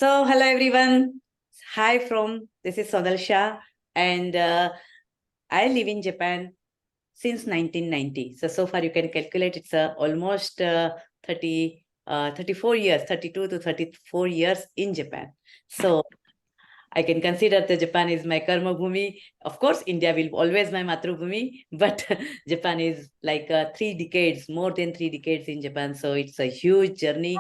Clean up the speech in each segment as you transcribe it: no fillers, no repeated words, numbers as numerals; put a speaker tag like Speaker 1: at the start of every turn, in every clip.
Speaker 1: So, hello everyone. Hi from this is Sonal Shah, and I live in Japan since 1990. So far you can calculate it's almost 34 years, 32 to 34 years in Japan. So I can consider that Japan is my karma bhumi. Of course, India will always my matrubhumi, but Japan is like 3 decades, more than 3 decades in Japan. So it's a huge journey.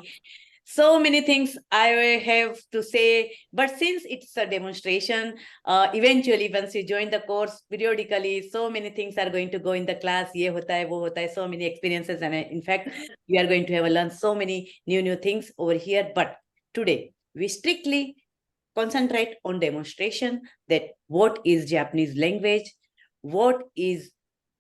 Speaker 1: So many things I have to say, but since it's a demonstration, eventually once you join the course periodically, so many things are going to go in the class. Ye hota hai, wo hota hai, so many experiences, and in fact, we are going to have learn so many new things over here. But today we strictly concentrate on demonstration, that what is Japanese language, what is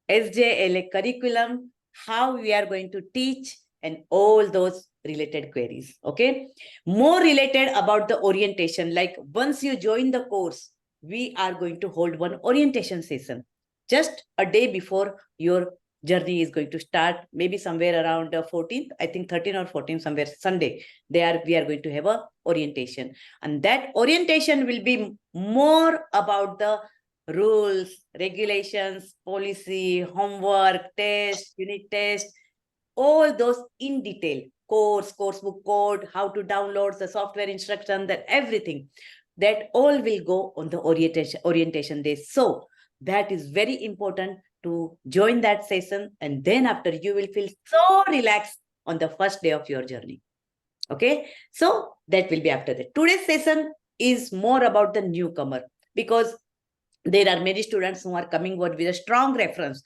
Speaker 1: SJLA curriculum, how we are going to teach, and all those related queries. Okay, more related about the orientation, like once you join the course, we are going to hold one orientation session just a day before your journey is going to start, maybe somewhere around 14th, I think 13 or 14, somewhere Sunday. We are going to have a orientation, and that orientation will be more about the rules, regulations, policy, homework, test, unit test, all those in detail, coursebook code, how to download the software instruction, that everything, that all will go on the orientation day. So that is very important to join that session, and then after you will feel so relaxed on the first day of your journey. Okay, so that will be after that. Today's session is more about the newcomer, because there are many students who are coming with a strong reference.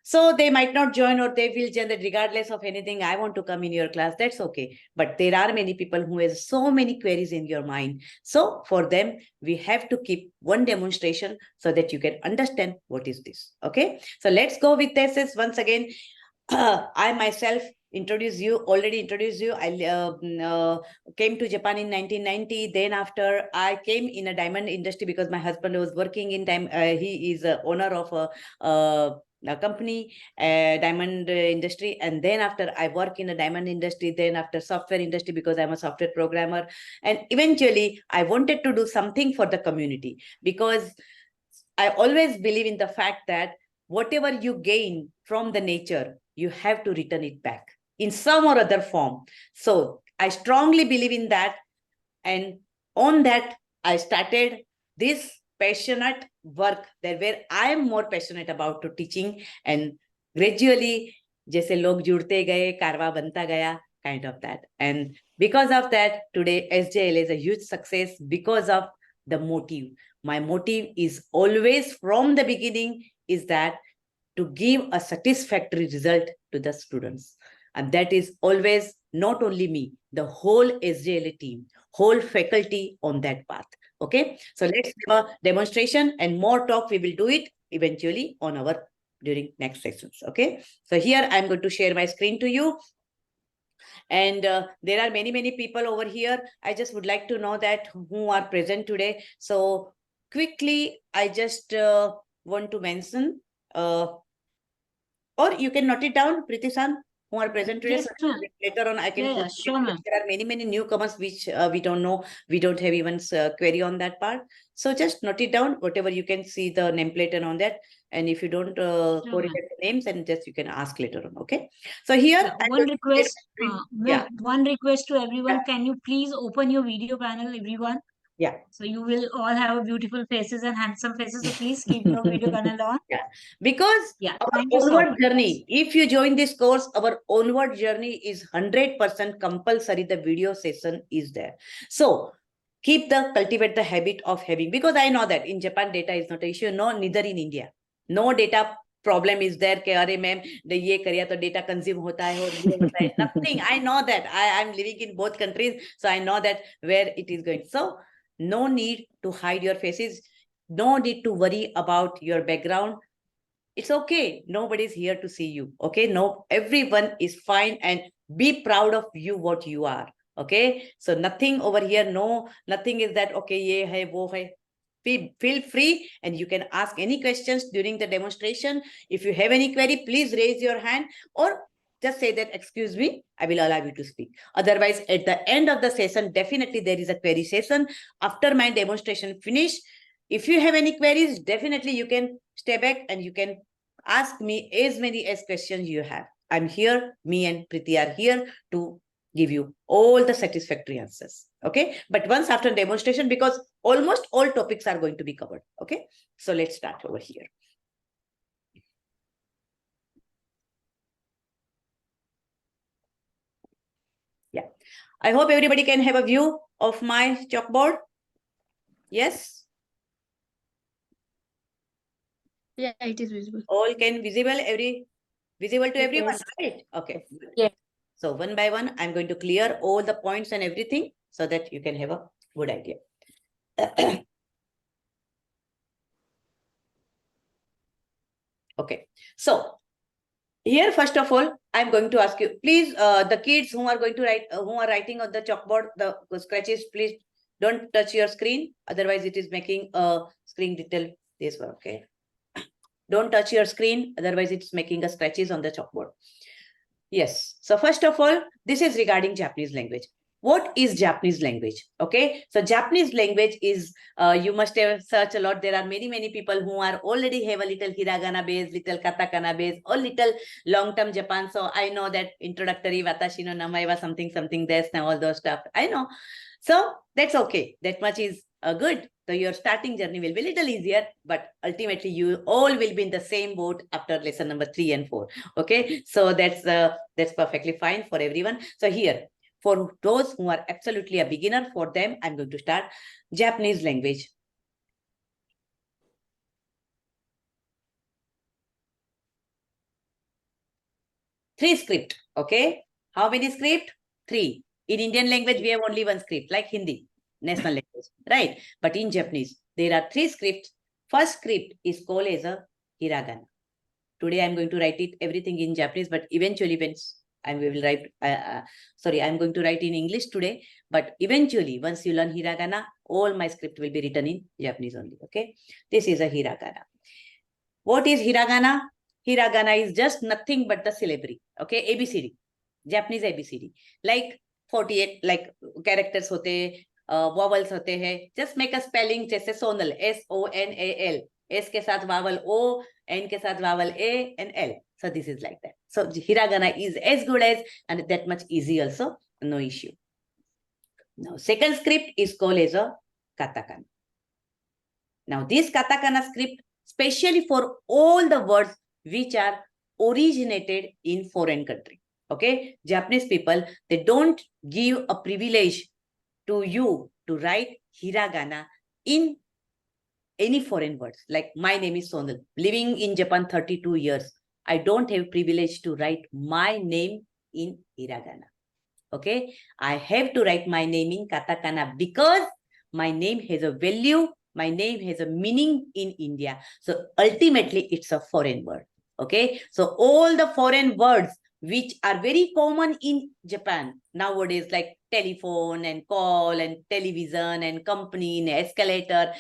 Speaker 1: So they might not join, or they will join that regardless of anything, I want to come in your class, that's okay. But there are many people who have so many queries in your mind. So for them, we have to keep one demonstration so that you can understand what is this. Okay, so let's go with this once again. I myself already introduced you. I came to Japan in 1990. Then after I came in a diamond industry, because my husband was working in he is a owner of a company, diamond industry. And then after I work in a diamond industry, then after software industry, because I'm a software programmer. And eventually I wanted to do something for the community, because I always believe in the fact that whatever you gain from the nature, you have to return it back in some or other form. So I strongly believe in that. And on that, I started this passionate work, that where I am more passionate about to teaching, and gradually, जैसे लोग जुड़ते गए, कारवा बनता गया, kind of that. And because of that, today SJLA is a huge success because of the motive. My motive is always from the beginning is that to give a satisfactory result to the students. And that is always not only me, the whole SJLA team, whole faculty on that path. Okay, so let's have a demonstration, and more talk we will do it eventually on our during next sessions. Okay, so here I'm going to share my screen to you. And there are many people over here. I just would like to know that who are present today. So quickly, I just want to mention, or you can note it down, Priti-san, who are present today.
Speaker 2: Yes,
Speaker 1: So later on, I can put,
Speaker 2: sure, ma'am.
Speaker 1: there are many newcomers which we don't know. We don't have even query on that part. So just note it down, whatever you can see the nameplate and on that. And if you don't correlate the names, and just you can ask later on. Okay. So here,
Speaker 2: one request, one request to everyone.
Speaker 1: Yeah.
Speaker 2: Can you please open your video panel, everyone?
Speaker 1: Yeah.
Speaker 2: So you will all have beautiful faces and handsome faces. So please keep your video panel on.
Speaker 1: Yeah, because our
Speaker 2: thank you so
Speaker 1: onward
Speaker 2: much.
Speaker 1: journey, if you join this course, our onward journey is 100% compulsory. The video session is there. So cultivate the habit of having, because I know that in Japan, data is not an issue. No, neither in India. No data problem is there. Ke, Are, ma'am, ye kariya to data consume hota hai, nothing. I know that. I'm living in both countries. So I know that where it is going. So no need to hide your faces. No need to worry about your background. It's okay. Nobody's here to see you. Okay. No, everyone is fine, and be proud of you, what you are. Okay. So nothing over here. No, nothing is that, okay, ye hai, wo hai. Feel free, and you can ask any questions during the demonstration. If you have any query, please raise your hand, or just say that, excuse me, I will allow you to speak. Otherwise, at the end of the session, definitely there is a query session. After my demonstration finish, if you have any queries, definitely you can stay back and you can ask me as many as questions you have. I'm here, me and Preeti are here to give you all the satisfactory answers. Okay. But once after demonstration, because almost all topics are going to be covered. Okay. So let's start over here. Yeah. I hope everybody can have a view of my chalkboard. Yes.
Speaker 2: Yeah, it is visible.
Speaker 1: All can visible visible to everyone,
Speaker 2: Yes.
Speaker 1: right? Okay.
Speaker 2: Yeah.
Speaker 1: So one by one, I'm going to clear all the points and everything so that you can have a good idea. Okay. So here, first of all, I'm going to ask you, please, the kids who are going to write, who are writing on the chalkboard, the scratches, please don't touch your screen. Otherwise, it is making a screen detail this one. Okay. Don't touch your screen. Otherwise, it's making a scratches on the chalkboard. Yes. So first of all, this is regarding Japanese language. What is Japanese language? Okay. So Japanese language is, you must have searched a lot. There are many people who are already have a little hiragana base, little katakana base, or little long-term Japan. So I know that introductory watashi no namae wa something desu and all those stuff. I know. So that's okay. That much is good. So your starting journey will be a little easier, but ultimately you all will be in the same boat after lesson number 3 and 4. Okay, so that's perfectly fine for everyone. So here, for those who are absolutely a beginner, for them, I'm going to start Japanese language. Three script. Okay, how many script? 3. In Indian language, we have only one script, like Hindi, national language, right? But in Japanese, there are 3 scripts. First script is called as a hiragana. Today, I'm going to write it everything in Japanese, but eventually when I will write, I'm going to write in English today, but eventually once you learn hiragana, all my script will be written in Japanese only. Okay, this is a hiragana. What is hiragana? Hiragana is just nothing but the syllabary. Okay, ABCD, Japanese ABCD, like 48 like characters hote, vowels hote hai. Just make a spelling जैसे sonal, SONAL, S के साथ vowel O, N के साथ vowel A and L. So this is like that. So hiragana is as good as and that much easy also, no issue. Now second script is called as a katakana. Now this katakana script specially for all the words which are originated in foreign country. Okay, Japanese people, they don't give a privilege to you to write hiragana in any foreign words. Like my name is Sonal, living in Japan 32 years. I don't have privilege to write my name in hiragana. Okay, I have to write my name in katakana because my name has a value, my name has a meaning in India. So ultimately, it's a foreign word. Okay, so all the foreign words which are very common in Japan nowadays, like telephone and call and television and company and escalator,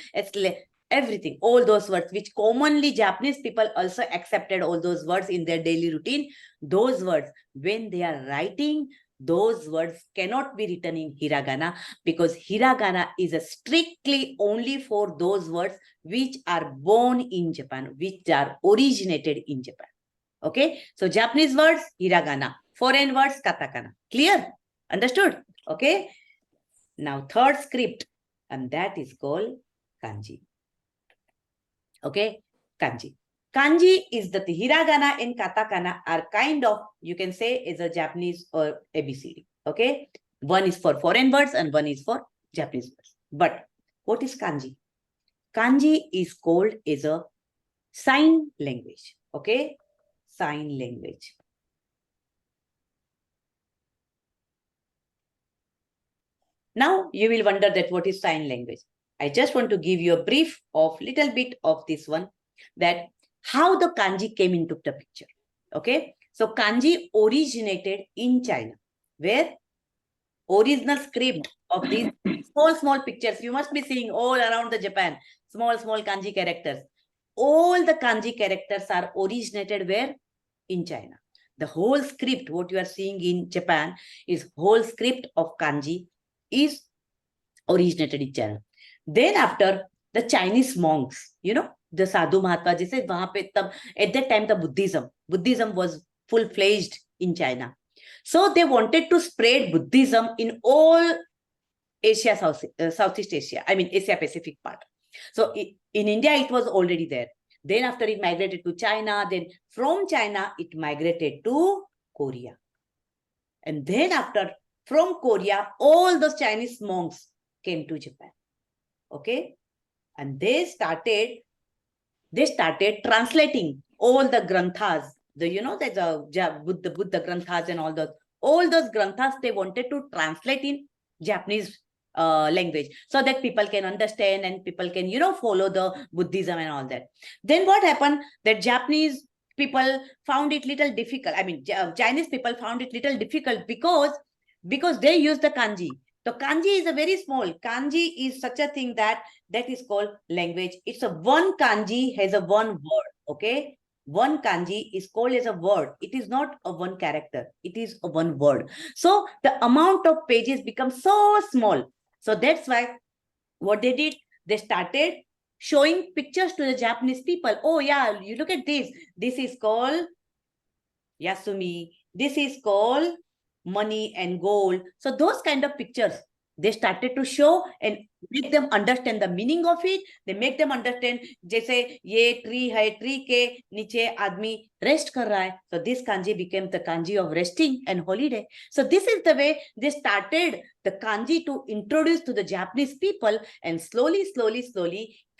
Speaker 1: everything, all those words which commonly Japanese people also accepted all those words in their daily routine. Those words, when they are writing, those words cannot be written in hiragana because hiragana is a strictly only for those words which are born in Japan, which are originated in Japan. Okay, so Japanese words hiragana, foreign words katakana. Clear? Understood? Okay, now third script, and that is called kanji. Okay, kanji. Kanji is the hiragana and katakana are kind of, you can say, is a Japanese or ABCD. Okay, one is for foreign words and one is for Japanese words. But what is kanji? Kanji is called as a sign language. Okay, sign language. Now you will wonder that what is sign language. I just want to give you a brief of little bit of this one, that how the kanji came into the picture. Okay, so kanji originated in China, where original script of these small pictures you must be seeing all around the Japan, small kanji characters. All the kanji characters are originated where? In China. The whole script, what you are seeing in Japan, is whole script of kanji is originated in China. Then after, the Chinese monks, the Sadhu Mahatma ji said, at that time the Buddhism was full-fledged in China. So they wanted to spread Buddhism in all Asia, Southeast Asia, Asia Pacific part. So in India, it was already there. Then after it migrated to China, then from China, it migrated to Korea. And then after, from Korea, all those Chinese monks came to Japan. Okay. And they started translating all the granthas, the Buddha granthas and all those granthas, they wanted to translate in Japanese language, so that people can understand and people can, follow the Buddhism and all that. Then what happened, that Japanese people found it little difficult. Chinese people found it little difficult because they use the kanji. So kanji is a very small. Kanji is such a thing that is called language. It's a one kanji has a one word. Okay. One kanji is called as a word. It is not a one character. It is a one word. So the amount of pages becomes so small. So that's why what they did, they started showing pictures to the Japanese people. Oh yeah, you look at this. This is called Yasumi. This is called money and gold. So those kind of pictures, they started to show and make them understand the meaning of it. They make them understand, जैसे ये tree है, tree के नीचे आदमी rest कर रहा है. So this kanji became the kanji of resting and holiday. So this is the way they started the kanji to introduce to the Japanese people, and slowly,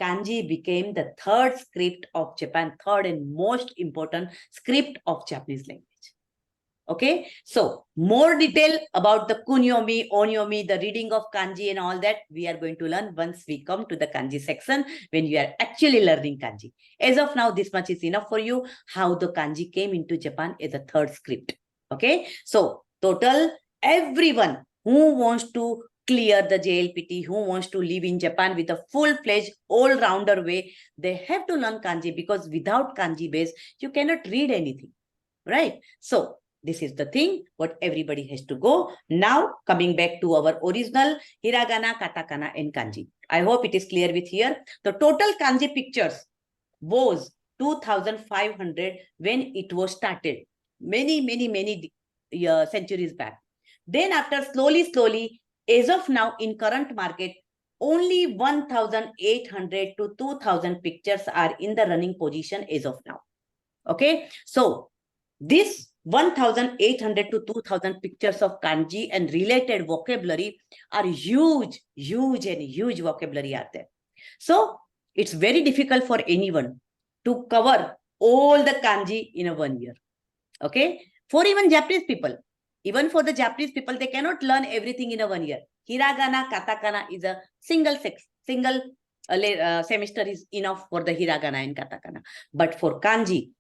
Speaker 1: kanji became the third script of Japan, third and most important script of Japanese language. Okay, so more detail about the kunyomi, onyomi, the reading of kanji and all that we are going to learn once we come to the kanji section, when you are actually learning kanji. As of now, this much is enough for you, how the kanji came into Japan as a third script. Okay, so total, everyone who wants to clear the JLPT, who wants to live in Japan with a full-fledged, all-rounder way, they have to learn kanji, because without kanji base, you cannot read anything, right? So this is the thing what everybody has to go. Now coming back to our original hiragana, katakana and kanji. I hope it is clear with here. The total kanji pictures was 2,500 when it was started. Many centuries back. Then after slowly, as of now in current market, only 1,800 to 2,000 pictures are in the running position as of now. Okay, so this 1,800 to 2,000 pictures of kanji and related vocabulary are huge vocabulary are there. So it's very difficult for anyone to cover all the kanji in a 1 year. Okay, for even Japanese people, even for the Japanese people, they cannot learn everything in a 1 year. Hiragana, katakana is a single semester is enough for the hiragana and katakana. But for kanji,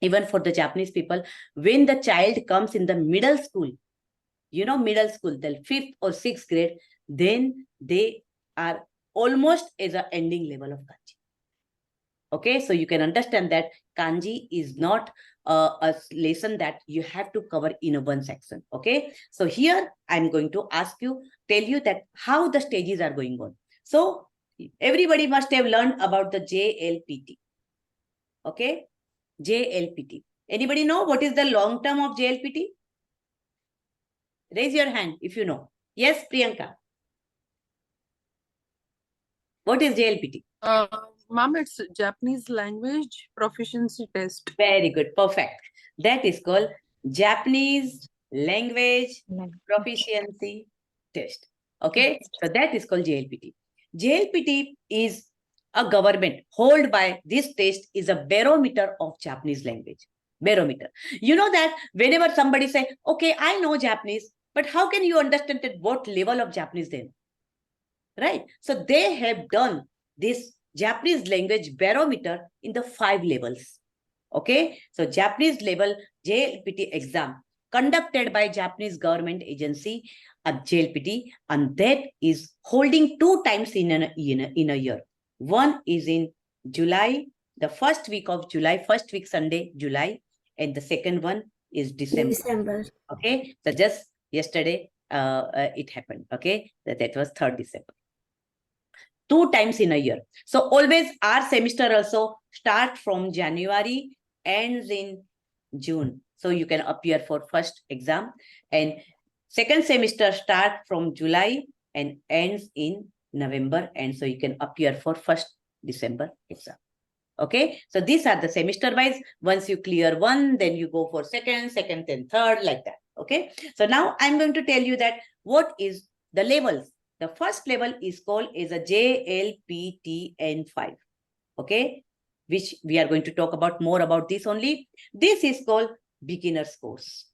Speaker 1: even for the Japanese people, when the child comes in the middle school, middle school, the 5th or 6th grade, then they are almost as an ending level of kanji. Okay, so you can understand that kanji is not a lesson that you have to cover in a one section. Okay, so here I'm going to tell you that how the stages are going on. So everybody must have learned about the JLPT. Okay, JLPT. Anybody know what is the long term of JLPT? Raise your hand if you know. Yes, Priyanka. What is JLPT?
Speaker 3: Ma'am, it's Japanese language proficiency test.
Speaker 1: Very good. Perfect. That is called Japanese language proficiency test. Okay. So that is called JLPT. JLPT is a government hold by this test is a barometer of Japanese language. Barometer. You know that whenever somebody say, okay, I know Japanese, but how can you understand at what level of Japanese they know? Right? So they have done this Japanese language barometer in the 5 levels. Okay? So Japanese level JLPT exam conducted by Japanese government agency at JLPT, and that is holding 2 times in a year. One is in July, the first week of July, first week Sunday, July, and the second one is December.
Speaker 4: December.
Speaker 1: Okay, so just yesterday it happened. Okay, that was 3rd December. 2 times in a year. So always our semester also start from January, ends in June. So you can appear for first exam, and second semester start from July and ends in November, and so you can appear for first December exam. Okay, so these are the semester wise. Once you clear one, then you go for second, then third, like that. Okay, so now I'm going to tell you that what is the levels. The first level is called is a JLPTN5. Okay, which we are going to talk about more about this only. This is called beginner's course.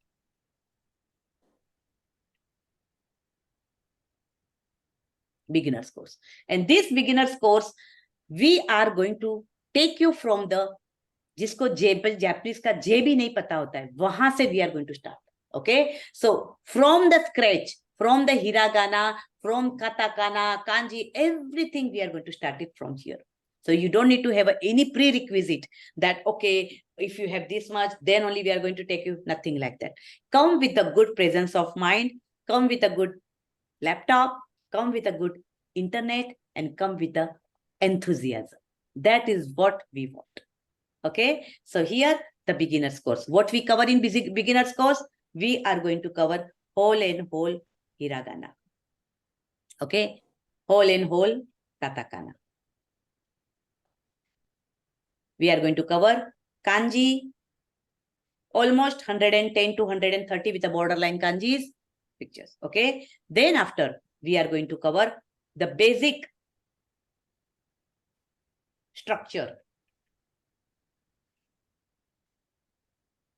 Speaker 1: Beginner's course. And this beginner's course, we are going to take you from the जिसको Japanese का J भी नहीं पता होता है वहां से we are going to start. Okay, so from the scratch, from the hiragana, from katakana, kanji, everything we are going to start it from here. So you don't need to have any prerequisite that, okay, if you have this much, then only we are going to take you. Nothing like that. Come with a good presence of mind, come with a good laptop, come with a good internet, and come with the enthusiasm. That is what we want. Okay, so here the beginner's course. What we cover in beginner's course, we are going to cover whole and whole hiragana. Okay, whole and whole katakana. We are going to cover kanji, almost 110 to 130 with the borderline kanjis pictures. Okay, then after we are going to cover the basic structure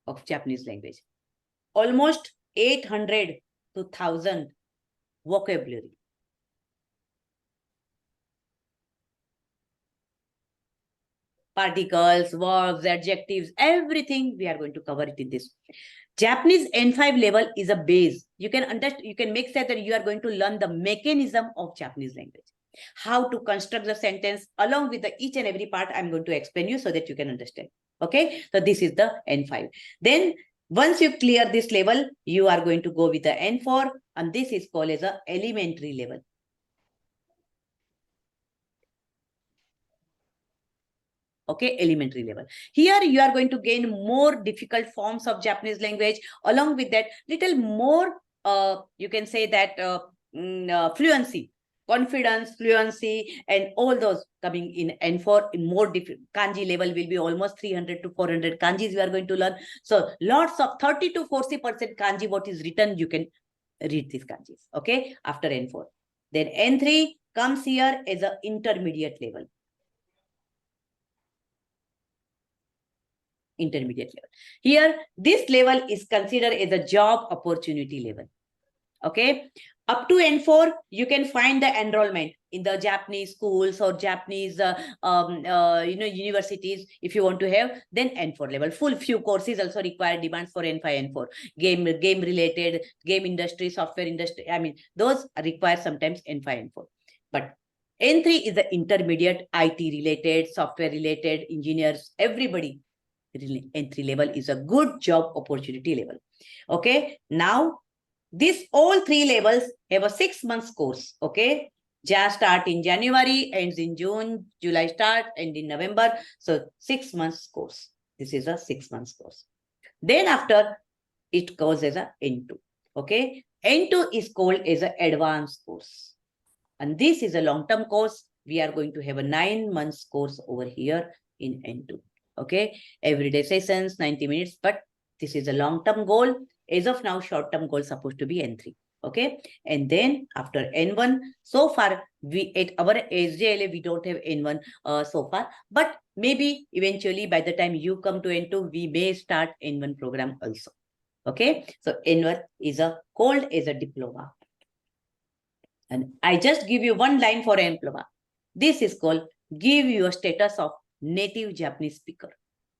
Speaker 1: of Japanese language. Almost 800 to 1000 vocabulary. Particles, verbs, adjectives, everything we are going to cover it in this. Japanese N5 level is a base. You can understand, you can make sense that you are going to learn the mechanism of Japanese language. How to construct the sentence along with the each and every part I'm going to explain you so that you can understand. Okay, so this is the N5. Then once you clear this level, you are going to go with the N4, and this is called as a elementary level. Okay, elementary level. Here you are going to gain more difficult forms of Japanese language. Along with that, little more, you can say that fluency, confidence, fluency, and all those coming in N4 in more different. Kanji level will be almost 300 to 400 kanjis you are going to learn. So lots of 30 to 40% kanji what is written, you can read these kanjis. Okay, after N4. Then N3 comes here as an intermediate level. Intermediate level. Here, this level is considered as a job opportunity level. Okay, up to N4, you can find the enrollment in the Japanese schools or Japanese, universities. If you want to have, then N4 level. Full few courses also require demands for N5, N4. Game related, game industry, software industry. I mean, those require sometimes N5, N4. But N3 is the intermediate, IT related, software related, engineers, everybody. Entry level is a good job opportunity level. Okay, now this all three levels have a 6 months course. Okay, start in January, ends in June, July start, end in November. So 6 months course. This is a 6 months course. Then after it goes as a N2. Okay, N2 is called as an advanced course, and this is a long-term course. We are going to have a 9 months course over here in N2. Okay, everyday sessions, 90 minutes, but this is a long-term goal. As of now, short-term goal supposed to be N3. Okay, and then after N1, so far we at our SJLA we don't have N1 so far, but maybe eventually by the time you come to N2, we may start N1 program also. Okay, so N1 is called as a diploma, and I just give you one line for a diploma. This is called give you a status of native Japanese speaker.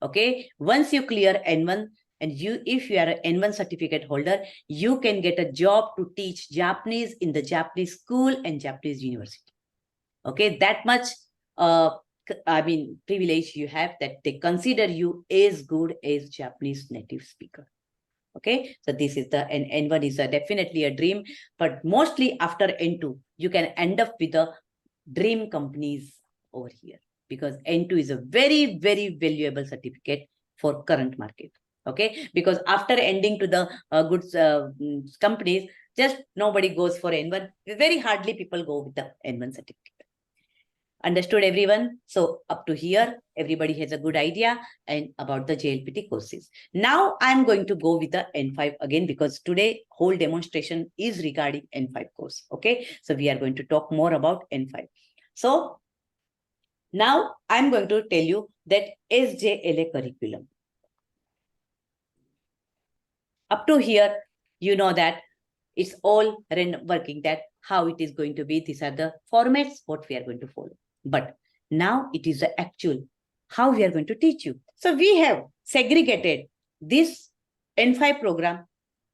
Speaker 1: Okay, once you clear N1, and if you are an N1 certificate holder, you can get a job to teach Japanese in the Japanese school and Japanese university. Okay, that much privilege you have, that they consider you as good as Japanese native speaker. Okay, so this is the N1 is definitely a dream, but mostly after N2, you can end up with the dream companies over here, because N2 is a very, very valuable certificate for current market. Okay, because after ending to the goods companies, just nobody goes for N1. Very hardly people go with the N1 certificate. Understood, everyone? So up to here, everybody has a good idea and about the JLPT courses. Now I'm going to go with the N5 again, because today whole demonstration is regarding N5 course. Okay, so we are going to talk more about N5. So now I'm going to tell you that SJLA curriculum. Up to here, you know that it's all working, that how it is going to be. These are the formats what we are going to follow. But now it is the actual how we are going to teach you. So we have segregated this N5 program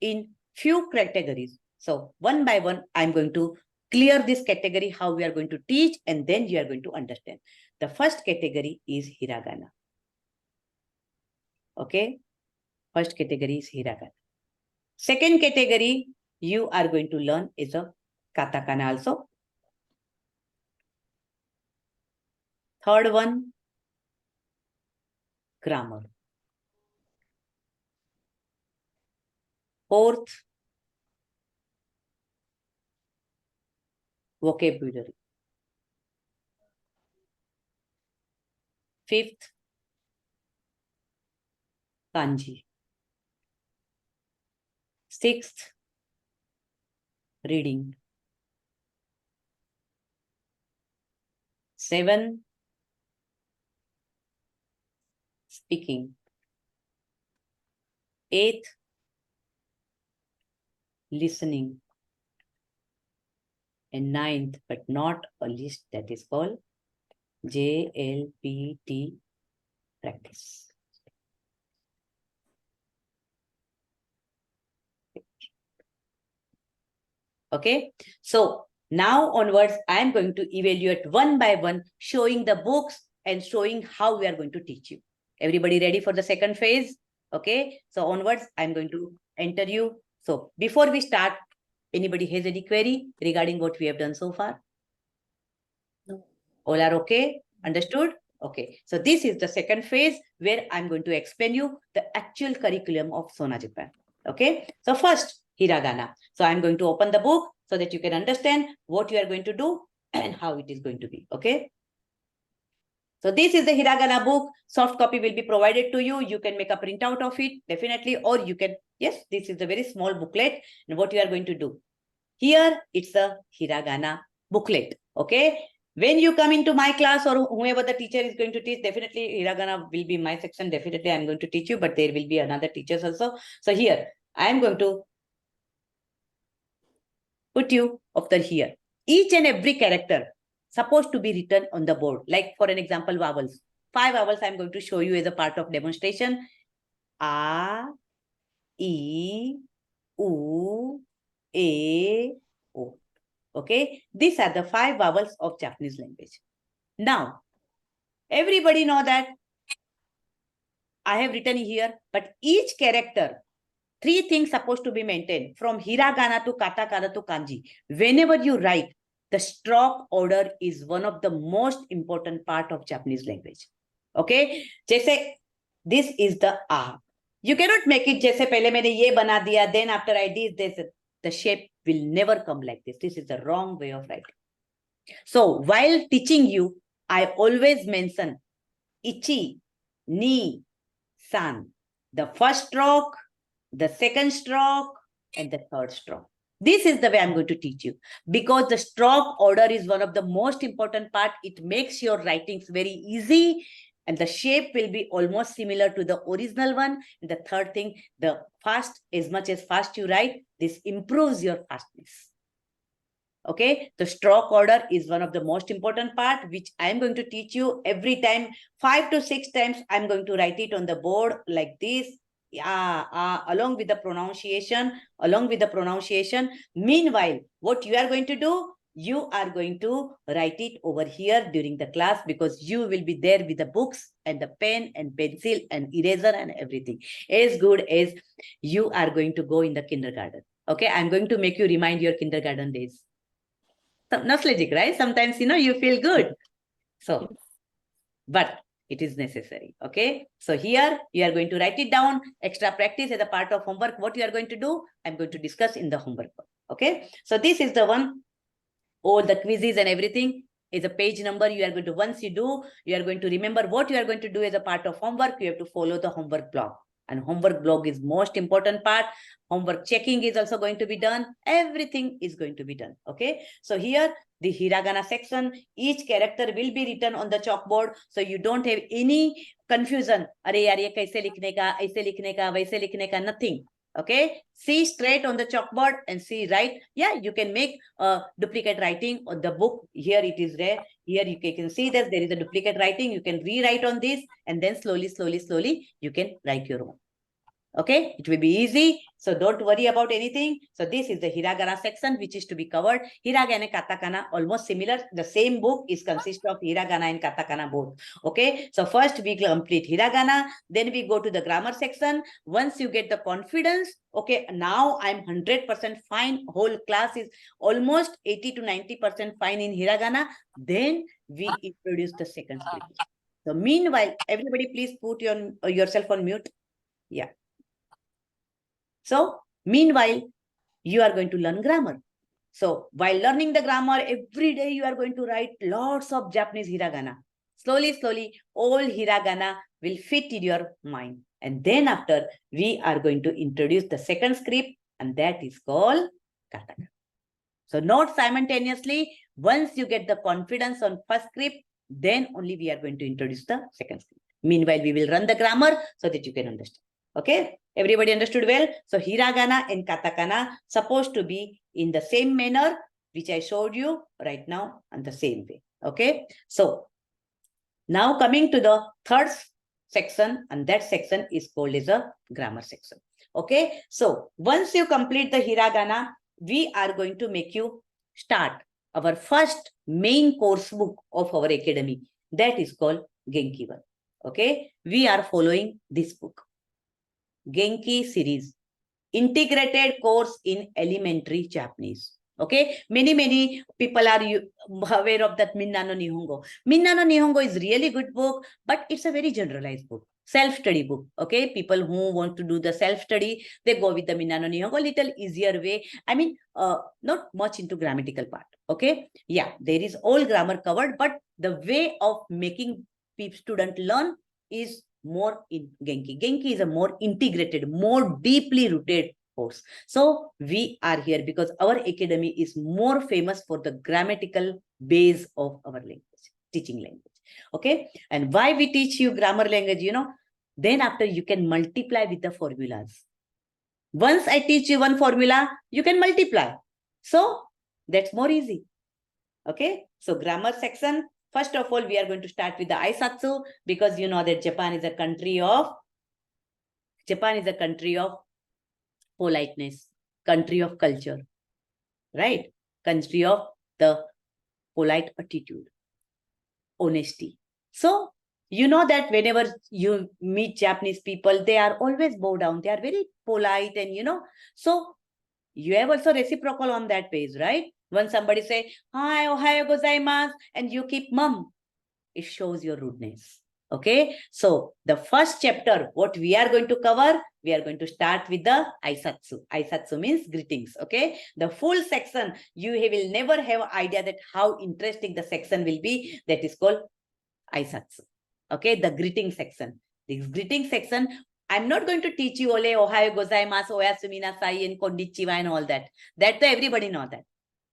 Speaker 1: in few categories. So one by one, I'm going to clear this category, how we are going to teach, and then you are going to understand. The first category is hiragana. Okay, first category is hiragana. Second category you are going to learn is a katakana also. Third one, grammar. Fourth, vocabulary. Fifth, kanji. Sixth, reading. 7, speaking. 8th, listening. And 9th, but not a least, that is called JLPT practice. Okay, so now onwards, I am going to evaluate one by one, showing the books and showing how we are going to teach you. Everybody ready for the second phase? Okay, so onwards, I'm going to enter you. So before we start, anybody has any query regarding what we have done so far?
Speaker 3: No.
Speaker 1: All are okay? Understood? Okay, so this is the second phase where I'm going to explain you the actual curriculum of Sona Japan. Okay, so first, hiragana. So I'm going to open the book so that you can understand what you are going to do and how it is going to be. Okay, so this is the hiragana book. Soft copy will be provided to you. You can make a printout of it, definitely, or you can, yes, this is a very small booklet. And what you are going to do here, it's a hiragana booklet. Okay, when you come into my class or whoever the teacher is going to teach, definitely hiragana will be my section. Definitely I'm going to teach you, but there will be another teachers also. So here I am going to put you after here. Each and every character supposed to be written on the board. Like for an example, vowels. 5 vowels I'm going to show you as a part of demonstration. A, E, U, A, O. Okay, these are the 5 vowels of Japanese language. Now, everybody know that I have written here, but each character, 3 things supposed to be maintained from hiragana to katakana to kanji. Whenever you write, the stroke order is one of the most important part of Japanese language. Okay, जैसे this is the A. You cannot make it जैसे पहले मैंने ये बना दिया, then after I did this, the shape will never come like this. This is the wrong way of writing. So while teaching you, I always mention ichi, ni, san. The first stroke, the second stroke, and the third stroke. This is the way I'm going to teach you, because the stroke order is one of the most important part. It makes your writings very easy, and the shape will be almost similar to the original one. And the third thing, the fast, as much as fast you write, this improves your fastness. Okay, the stroke order is one of the most important part, which I am going to teach you every time. 5 to 6 times I'm going to write it on the board like this. Along with the pronunciation. Meanwhile, what you are going to do, you are going to write it over here during the class, because you will be there with the books and the pen and pencil and eraser and everything, as good as you are going to go in the kindergarten. Okay, I'm going to make you remind your kindergarten days. So, nostalgic, right? Sometimes, you feel good. So, but it is necessary. Okay, so here you are going to write it down. Extra practice as a part of homework. What you are going to do, I'm going to discuss in the homework. Okay, so this is the one. All the quizzes and everything is a page number. You are going to, once you do, you are going to remember what you are going to do as a part of homework. You have to follow the homework block, and homework block is most important part. Homework checking is also going to be done. Everything is going to be done. Okay, so here the hiragana section, each character will be written on the chalkboard, so you don't have any confusion. Are yaar ye kaise likhne ka, aise likhne ka, waise likhne ka, nothing. Okay, see straight on the chalkboard and see right. Yeah, you can make a duplicate writing on the book. Here it is there. Here you can see that there is a duplicate writing. You can rewrite on this, and then slowly you can write your own. Okay, it will be easy. So don't worry about anything. So this is the hiragana section which is to be covered. Hiragana and katakana almost similar. The same book is consist of hiragana and katakana both. Okay, so first we complete hiragana, then we go to the grammar section. Once you get the confidence, okay, now I'm 100% fine. Whole class is almost 80 to 90% fine in hiragana. Then we introduce the second script. So meanwhile, everybody please put yourself on mute. Yeah. So, meanwhile, you are going to learn grammar. So, while learning the grammar, every day you are going to write lots of Japanese hiragana. Slowly, all hiragana will fit in your mind. And then after, we are going to introduce the second script, and that is called katakana. So, not simultaneously. Once you get the confidence on first script, then only we are going to introduce the second script. Meanwhile, we will run the grammar so that you can understand. Okay, everybody understood well? So hiragana and katakana supposed to be in the same manner, which I showed you right now, and the same way. Okay, so now coming to the third section, and that section is called as a grammar section. Okay, so once you complete the hiragana, we are going to make you start our first main course book of our academy. That is called Genki 1. Okay, we are following this book. Genki series, integrated course in elementary Japanese. Okay, many people are aware of that Minna no Nihongo. Minna no Nihongo is really good book, but it's a very generalized book, self-study book. Okay, people who want to do the self-study, they go with the Minna no Nihongo, little easier way. I mean, not much into grammatical part. Okay, yeah, there is all grammar covered, but the way of making student learn is more in Genki. Genki is a more integrated, more deeply rooted course. So we are here because our academy is more famous for the grammatical base of our language, teaching language. Okay, and why we teach you grammar language, then after you can multiply with the formulas. Once I teach you one formula, you can multiply. So that's more easy. Okay, so grammar section. First of all, we are going to start with the Aisatsu, because you know that Japan is a country of politeness, country of culture, right? Country of the polite attitude, honesty. So you know that whenever you meet Japanese people, they are always bow down. They are very polite, and so you have also reciprocal on that page, right? When somebody say, "Hi, ohayo gozaimasu," and you keep mum, it shows your rudeness. Okay, so the first chapter, what we are going to cover, we are going to start with the Aisatsu. Aisatsu means greetings. Okay, the full section, you will never have idea that how interesting the section will be. That is called Aisatsu. Okay, the greeting section. This greeting section, I'm not going to teach you ole, ohayo gozaimasu, oyasumi nasai, and konnichiwa and all that. That everybody know that.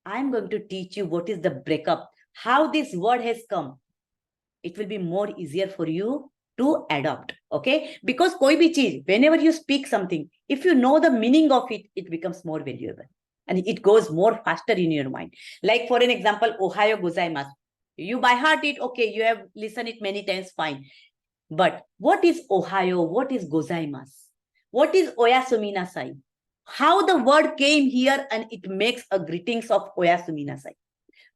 Speaker 1: I'm going to teach you what is the breakup, how this word has come. It will be more easier for you to adopt. Okay, because koi bhi cheez, whenever you speak something, if you know the meaning of it, it becomes more valuable and it goes more faster in your mind. Like for an example, ohayo gozaimasu. You by heart it, okay, you have listened it many times, fine. But what is ohayo? What is gozaimasu? What is oyasumi nasai? How the word came here and it makes a greetings of oyasumi nasai.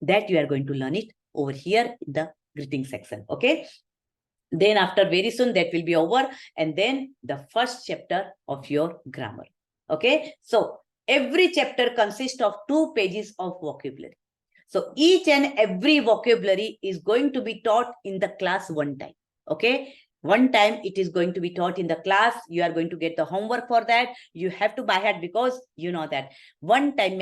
Speaker 1: That you are going to learn it over here in the greeting section. Okay. Then after very soon that will be over, and then the first chapter of your grammar. Okay. So every chapter consists of 2 pages of vocabulary. So each and every vocabulary is going to be taught in the class one time. Okay. One time it is going to be taught in the class. You are going to get the homework for that. You have to by heart, because you know that one time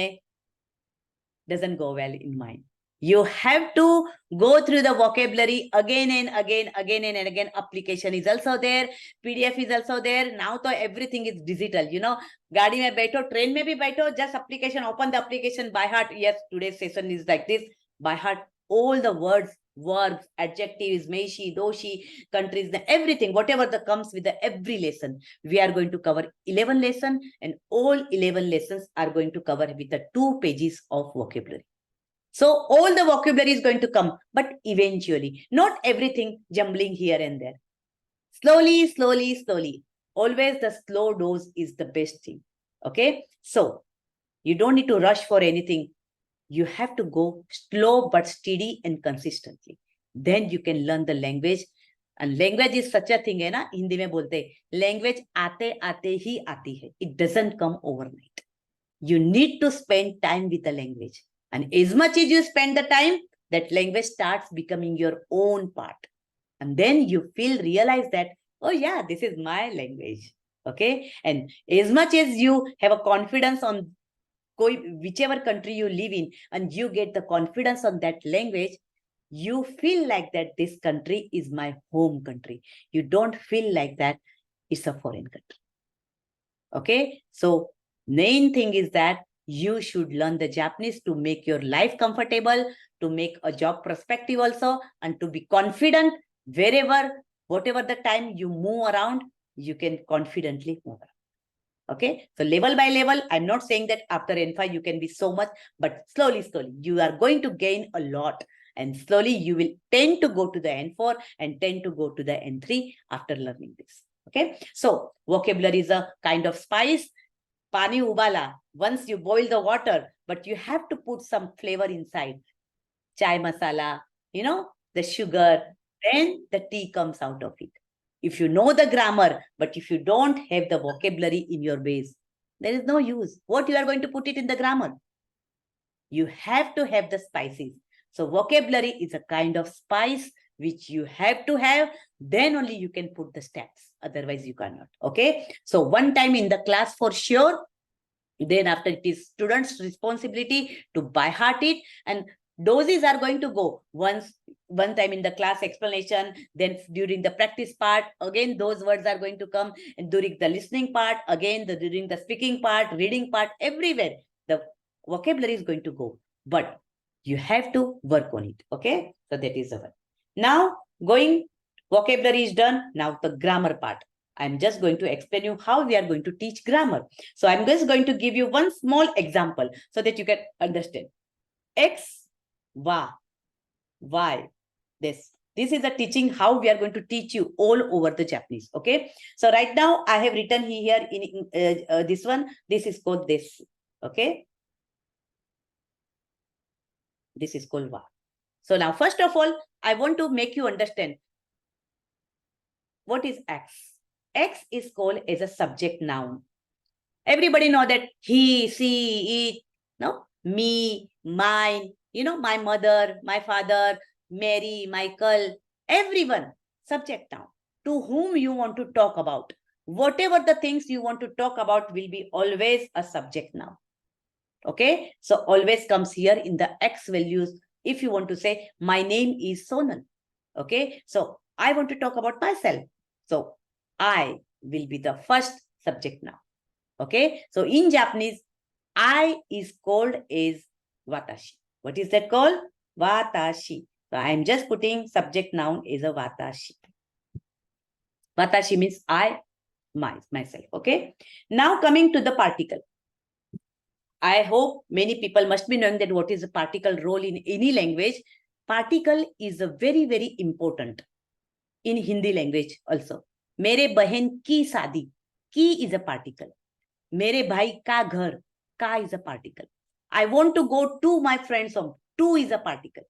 Speaker 1: doesn't go well in mind. You have to go through the vocabulary again and again, Application is also there, PDF is also there. Now so everything is digital. Gaadi mein baitho, train mein bhi baitho, just application, open the application by heart. Yes, today's session is like this. By heart, all the words, verbs, adjectives, meishi, doshi, countries, everything, whatever that comes with the every lesson. We are going to cover 11 lessons, and all 11 lessons are going to cover with the 2 pages of vocabulary. So all the vocabulary is going to come, but eventually, not everything jumbling here and there. Slowly, slowly, slowly. Always the slow dose is the best thing. Okay. So you don't need to rush for anything. You have to go slow but steady and consistently. Then you can learn the language. And language is such a thing, है ना? हिंदी में बोलते हैं, language आते आते ही आती है. It doesn't come overnight. You need to spend time with the language. And as much as you spend the time, that language starts becoming your own part. And then you realize that, oh yeah, this is my language. Okay. And as much as you have a confidence on whichever country you live in, and you get the confidence on that language, you feel like that this country is my home country. You don't feel like that it's a foreign country. Okay. So main thing is that you should learn the Japanese to make your life comfortable, to make a job perspective also, and to be confident wherever, whatever the time you move around, you can confidently move around. Okay. So level by level, I'm not saying that after N5 you can be so much, but slowly, slowly, you are going to gain a lot. And slowly you will tend to go to the N4 and tend to go to the N3 after learning this. Okay. So vocabulary is a kind of spice. Pani ubala, once you boil the water, but you have to put some flavor inside. Chai masala, the sugar, then the tea comes out of it. If you know the grammar, but if you don't have the vocabulary in your base, there is no use. What you are going to put it in the grammar? You have to have the spices. So vocabulary is a kind of spice which you have to have, then only you can put the steps. Otherwise you cannot. Okay. So one time in the class for sure. Then after, it is students' responsibility to by heart it, and doses are going to go one time in the class explanation, then during the practice part, again those words are going to come, and during the listening part, again during the speaking part, reading part, everywhere the vocabulary is going to go, but you have to work on it. Okay. So that is the one. Now vocabulary is done. Now the grammar part. I'm just going to explain you how we are going to teach grammar. So I'm just going to give you one small example so that you can understand. X, Y. This is a teaching how we are going to teach you all over the Japanese. Okay. So right now I have written here in this one. This is called this. Okay. This is called wa. So now, first of all, I want to make you understand what is X. X is called as a subject noun. Everybody know that he, she, it, no, me, mine, my mother, my father, Mary, Michael, everyone, subject noun. To whom you want to talk about. Whatever the things you want to talk about will be always a subject noun. Okay. So always comes here in the X values. If you want to say, my name is Sonal. Okay. So I want to talk about myself. So I will be the first subject now. Okay. So in Japanese, I is called as watashi. What is that called? Watashi. So I am just putting subject noun as a watashi. Watashi means I, myself. Okay. Now coming to the particle. I hope many people must be knowing that what is a particle role in any language. Particle is a very, very important in Hindi language also. Mere bahen ki sadi. Ki is a particle. Mere bhai ka ghar. Ka is a particle. I want to go to my friend's home. To is a particle.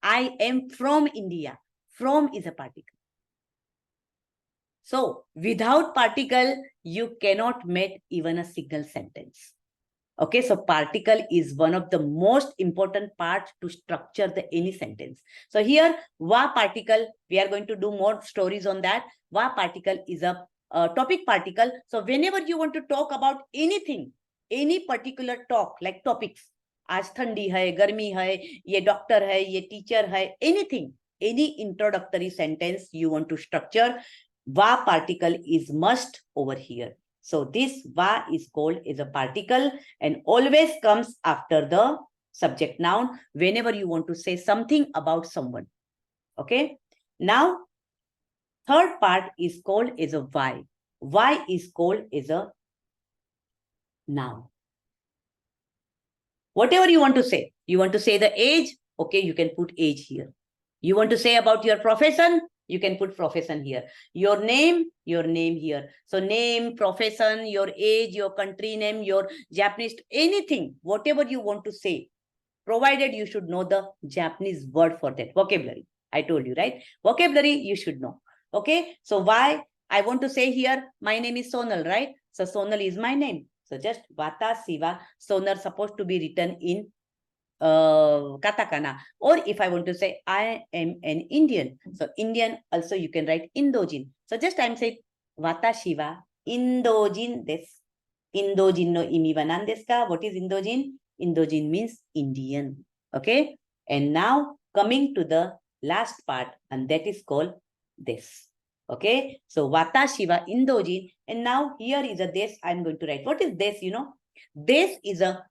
Speaker 1: I am from India. From is a particle. So without particle, you cannot make even a single sentence. Okay, so particle is one of the most important parts to structure any sentence. So here, va particle, we are going to do more stories on that. Va particle is a topic particle. So whenever you want to talk about anything, any particular talk, like topics, आज ठंडी है, गर्मी है, ये doctor है, ये teacher है, anything, any introductory sentence you want to structure, va particle is must over here. So this va is called as a particle and always comes after the subject noun whenever you want to say something about someone. Okay. Now, third part is called as a why. Why is called as a noun. Whatever you want to say. You want to say the age. Okay, you can put age here. You want to say about your profession. You can put profession here. Your name here. So name, profession, your age, your country name, your Japanese, anything, whatever you want to say, provided you should know the Japanese word for that, vocabulary. I told you, right? Vocabulary, you should know. Okay, so why I want to say here, my name is Sonal, right? So Sonal is my name. So just watashi wa Sonal supposed to be written in katakana, or if I want to say I am an Indian, so Indian also you can write Indojin. So just I'm saying watashi wa Indojin desu. Indojin no imi wa nan desu ka? What is Indojin? Indojin means Indian. Okay, and now coming to the last part, and that is called this. Okay, so watashi wa Indojin, and now here is a this I'm going to write. What is this? You know, this is a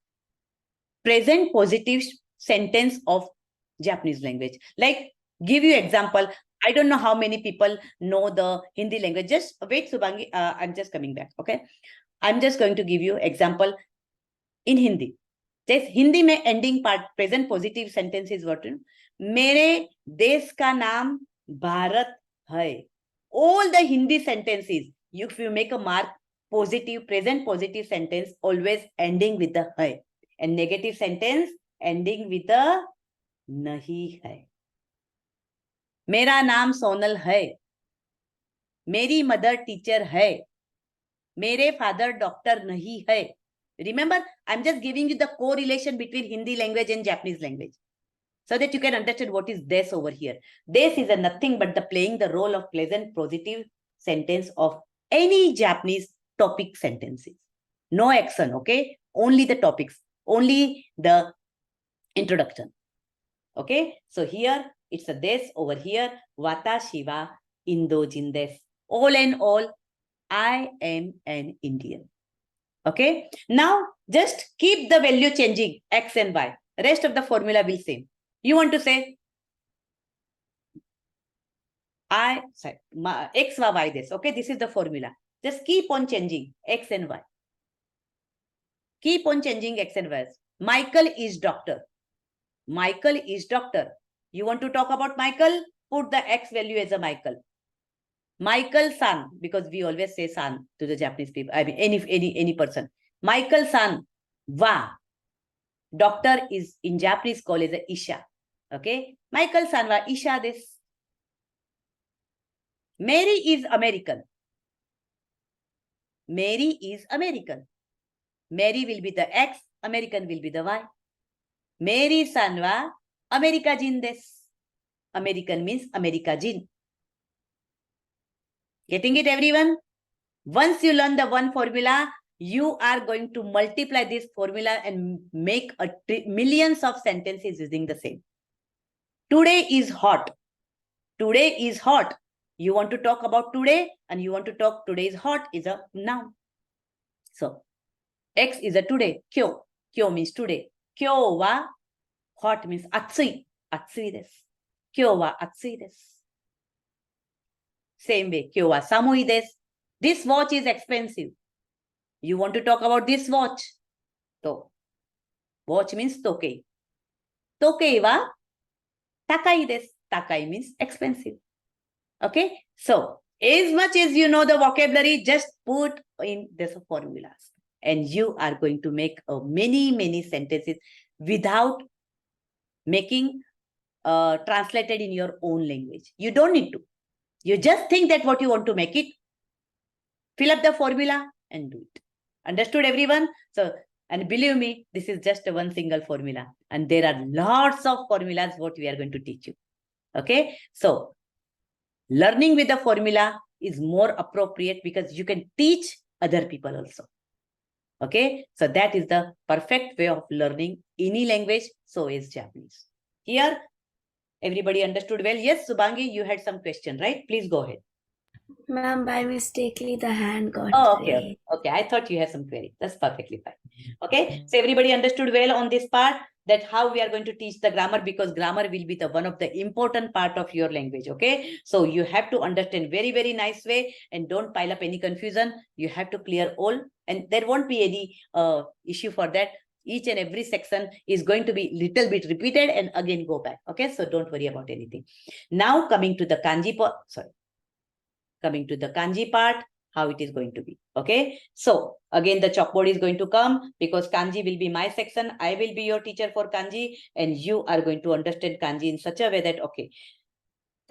Speaker 1: present positive sentence of Japanese language. Like, give you example. I don't know how many people know the Hindi language. Just wait, Subhangi. I'm just coming back. Okay. I'm just going to give you example in Hindi. This Hindi में ending part present positive sentence is what? मेरे देश का नाम भारत है. All the Hindi sentences, if you make a mark positive, present positive sentence, always ending with the hai. And negative sentence ending with the nahi hai. मेरा नाम सोनल है. मेरी mother teacher है. मेरे फादर डॉक्टर नहीं है. Remember, I'm just giving you the correlation between Hindi language and Japanese language, so that you can understand what is this over here. This is a nothing but the playing the role of pleasant positive sentence of any Japanese topic sentences. No action, okay? Only the topics, only the introduction. Okay, so here it's a this over here. Watashi wa Indojin desu. All in all, I am an Indian. Okay, now just keep the value changing x and y. Rest of the formula will same. You want to say x wa y this. Okay, this is the formula. Just keep on changing x and y. Keep on changing x and y. Michael is doctor. Michael is doctor. You want to talk about Michael? Put the x value as a Michael. Michael-san, because we always say san to the Japanese people. I mean, any person. Michael-san, wa. Doctor is in Japanese called as a Isha. Okay. Michael-san wa Isha desu. Mary is American. Mary is American. Mary will be the X, American will be the Y. Mary-san wa America-jin desu. American means America-jin. Getting it, everyone? Once you learn the one formula, you are going to multiply this formula and make millions of sentences using the same. Today is hot. Today is hot. You want to talk about today and you want to talk today is hot is a noun. So, X is a today. Kyo. Kyo means today. Kyo wa hot means atsui. Atsui desu. Kyo wa atsui desu. Same way, kyo wa samui desu. This watch is expensive. You want to talk about this watch. So, watch means tokei. Tokei wa takai desu. Takai means expensive. Okay. So, as much as you know the vocabulary, just put in this formulas. And you are going to make many sentences without making translated in your own language. You don't need to. You just think that what you want to make it, fill up the formula and do it. Understood, everyone? So, and believe me, this is just one single formula. And there are lots of formulas what we are going to teach you. Okay? So, learning with the formula is more appropriate because you can teach other people also. Okay? So, that is the perfect way of learning any language. So is Japanese. Here, everybody understood well? Yes, Subhangi, you had some question, right? Please go ahead.
Speaker 3: Ma'am, by mistakenly the hand got
Speaker 1: Oh, okay,
Speaker 3: raised.
Speaker 1: okay. I thought you had some query. That's perfectly fine. Okay, so everybody understood well on this part that how we are going to teach the grammar, because grammar will be the one of the important part of your language. Okay, so you have to understand very nice way and don't pile up any confusion. You have to clear all, and there won't be any issue for that. Each and every section is going to be little bit repeated and again go back. Okay, so don't worry about anything. Now coming to the kanji part. Sorry. Coming to the kanji part, how it is going to be. Okay, so again the chalkboard is going to come because kanji will be my section. I will be your teacher for kanji, and you are going to understand kanji in such a way that, okay,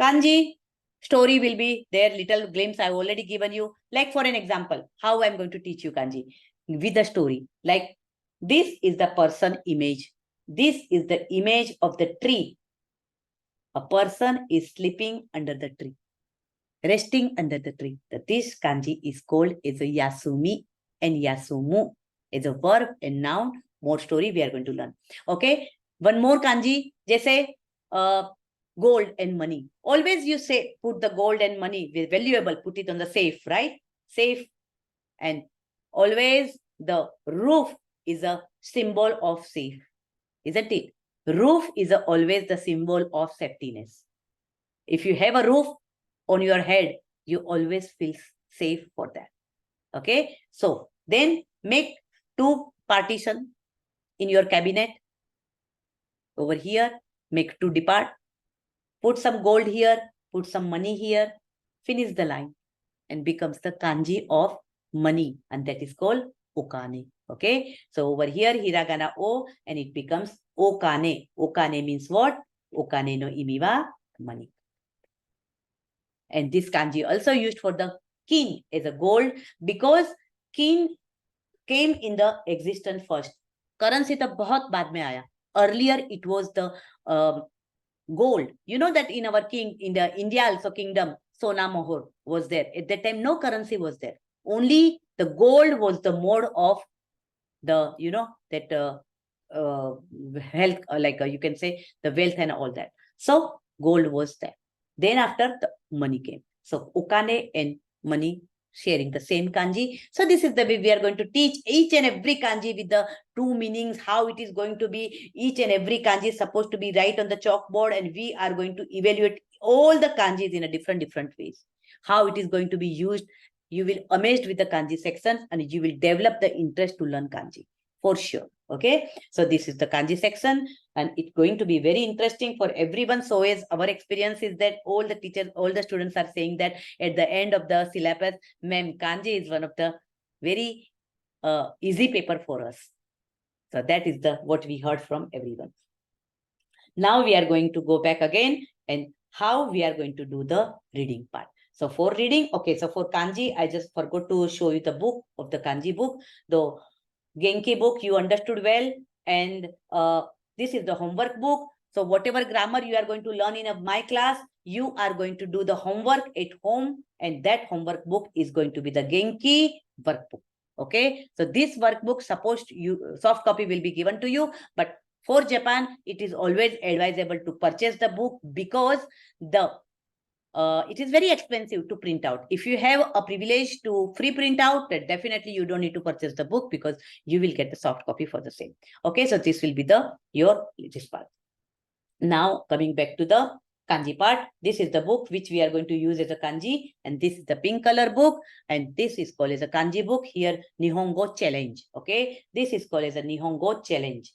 Speaker 1: kanji story will be there, little glimpse I've already given you. Like for an example, how I'm going to teach you kanji with the story. Like this is the person image. This is the image of the tree. A person is sleeping under the tree, resting under the tree. This kanji is called as a yasumi, and yasumu is a verb and noun. More story we are going to learn. Okay, one more kanji, jaise gold and money. Always you say put the gold and money, valuable, put it on the safe, right? Safe. And always the roof is a symbol of safe, isn't it? Roof is always the symbol of safetyness. If you have a roof on your head, you always feel safe for that. Okay, so then make two partition in your cabinet. Over here, make two depart. Put some gold here, put some money here, finish the line, and becomes the kanji of money, and that is called okane. Okay, so over here, hiragana o, and it becomes okane. Okane means what? Okane no imi wa money. And this kanji also used for the king as a gold, because king came in the existence first. Currency तो बहुत बाद में आया. Earlier it was the gold. You know that in our king, in the India also kingdom, Sona Mohor was there. At that time, no currency was there. Only the gold was the mode of the, you know, that health, like you can say the wealth and all that. So gold was there. Then after the money came. So okane and money sharing the same kanji. So this is the way we are going to teach each and every kanji with the two meanings, how it is going to be. Each and every kanji is supposed to be right on the chalkboard, and we are going to evaluate all the kanjis in a different ways. How it is going to be used. You will amazed with the kanji section, and you will develop the interest to learn kanji for sure. Okay, so this is the kanji section, and it's going to be very interesting for everyone. So as our experience is that all the teachers, all the students are saying that at the end of the syllabus, ma'am, kanji is one of the very easy paper for us. So that is the what we heard from everyone. Now we are going to go back again, and how we are going to do the reading part. So for reading, okay, so for kanji, I just forgot to show you the book of the kanji book. The Genki book you understood well, and this is the homework book. So whatever grammar you are going to learn in my class, you are going to do the homework at home, and that homework book is going to be the Genki workbook. Okay, so this workbook, supposed you soft copy will be given to you, but for Japan, it is always advisable to purchase the book, because the it is very expensive to print out. If you have a privilege to free print out, then definitely you don't need to purchase the book, because you will get the soft copy for the same. Okay, so this will be your this part. Now coming back to the kanji part, this is the book which we are going to use as a kanji, and this is the pink color book, and this is called as a kanji book. Here Nihongo challenge. Okay, this is called as a Nihongo challenge.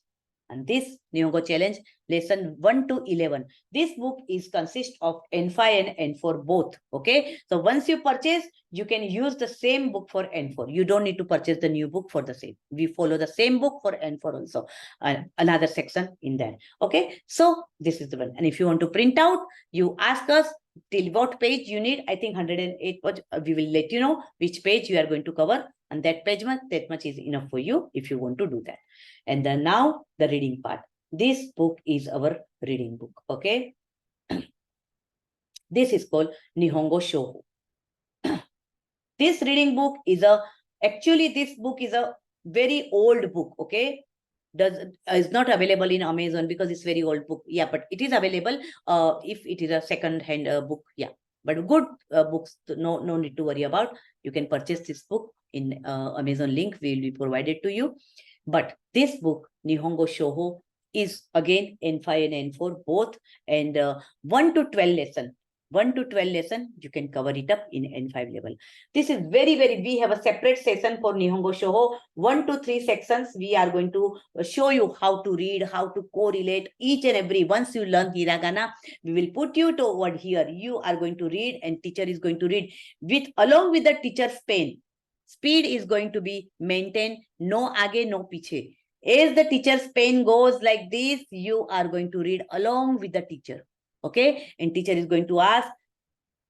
Speaker 1: And this Nihongo challenge, lesson 1 to 11. This book is consists of N5 and N4 both. Okay. So once you purchase, you can use the same book for N4. You don't need to purchase the new book for the same. We follow the same book for N4 also. Another section in there. Okay. So this is the one. And if you want to print out, you ask us till what page you need. I think 108 page. We will let you know which page you are going to cover. And that page much, that much is enough for you if you want to do that. And then now the reading part. This book is our reading book. Okay. This is called Nihongo Shoho. This reading book is actually this book is a very old book. Okay. Is not available in Amazon because it's very old book. Yeah, but it is available if it is a second-hand book. Yeah, but good books, no need to worry about. You can purchase this book in Amazon link will be provided to you. But this book, Nihongo Shoho, is again N5 and N4 both, and 1 to 12 lesson. 1 to 12 lesson, you can cover it up in N5 level. This is very, we have a separate session for Nihongo Shoho. 1 to 3 sections, we are going to show you how to read, how to correlate each and every. Once you learn hiragana, we will put you toward here. You are going to read and teacher is going to read along with the teacher's pen. Speed is going to be maintained, no aage, no piche. As the teacher's pen goes like this, you are going to read along with the teacher. Okay, and teacher is going to ask,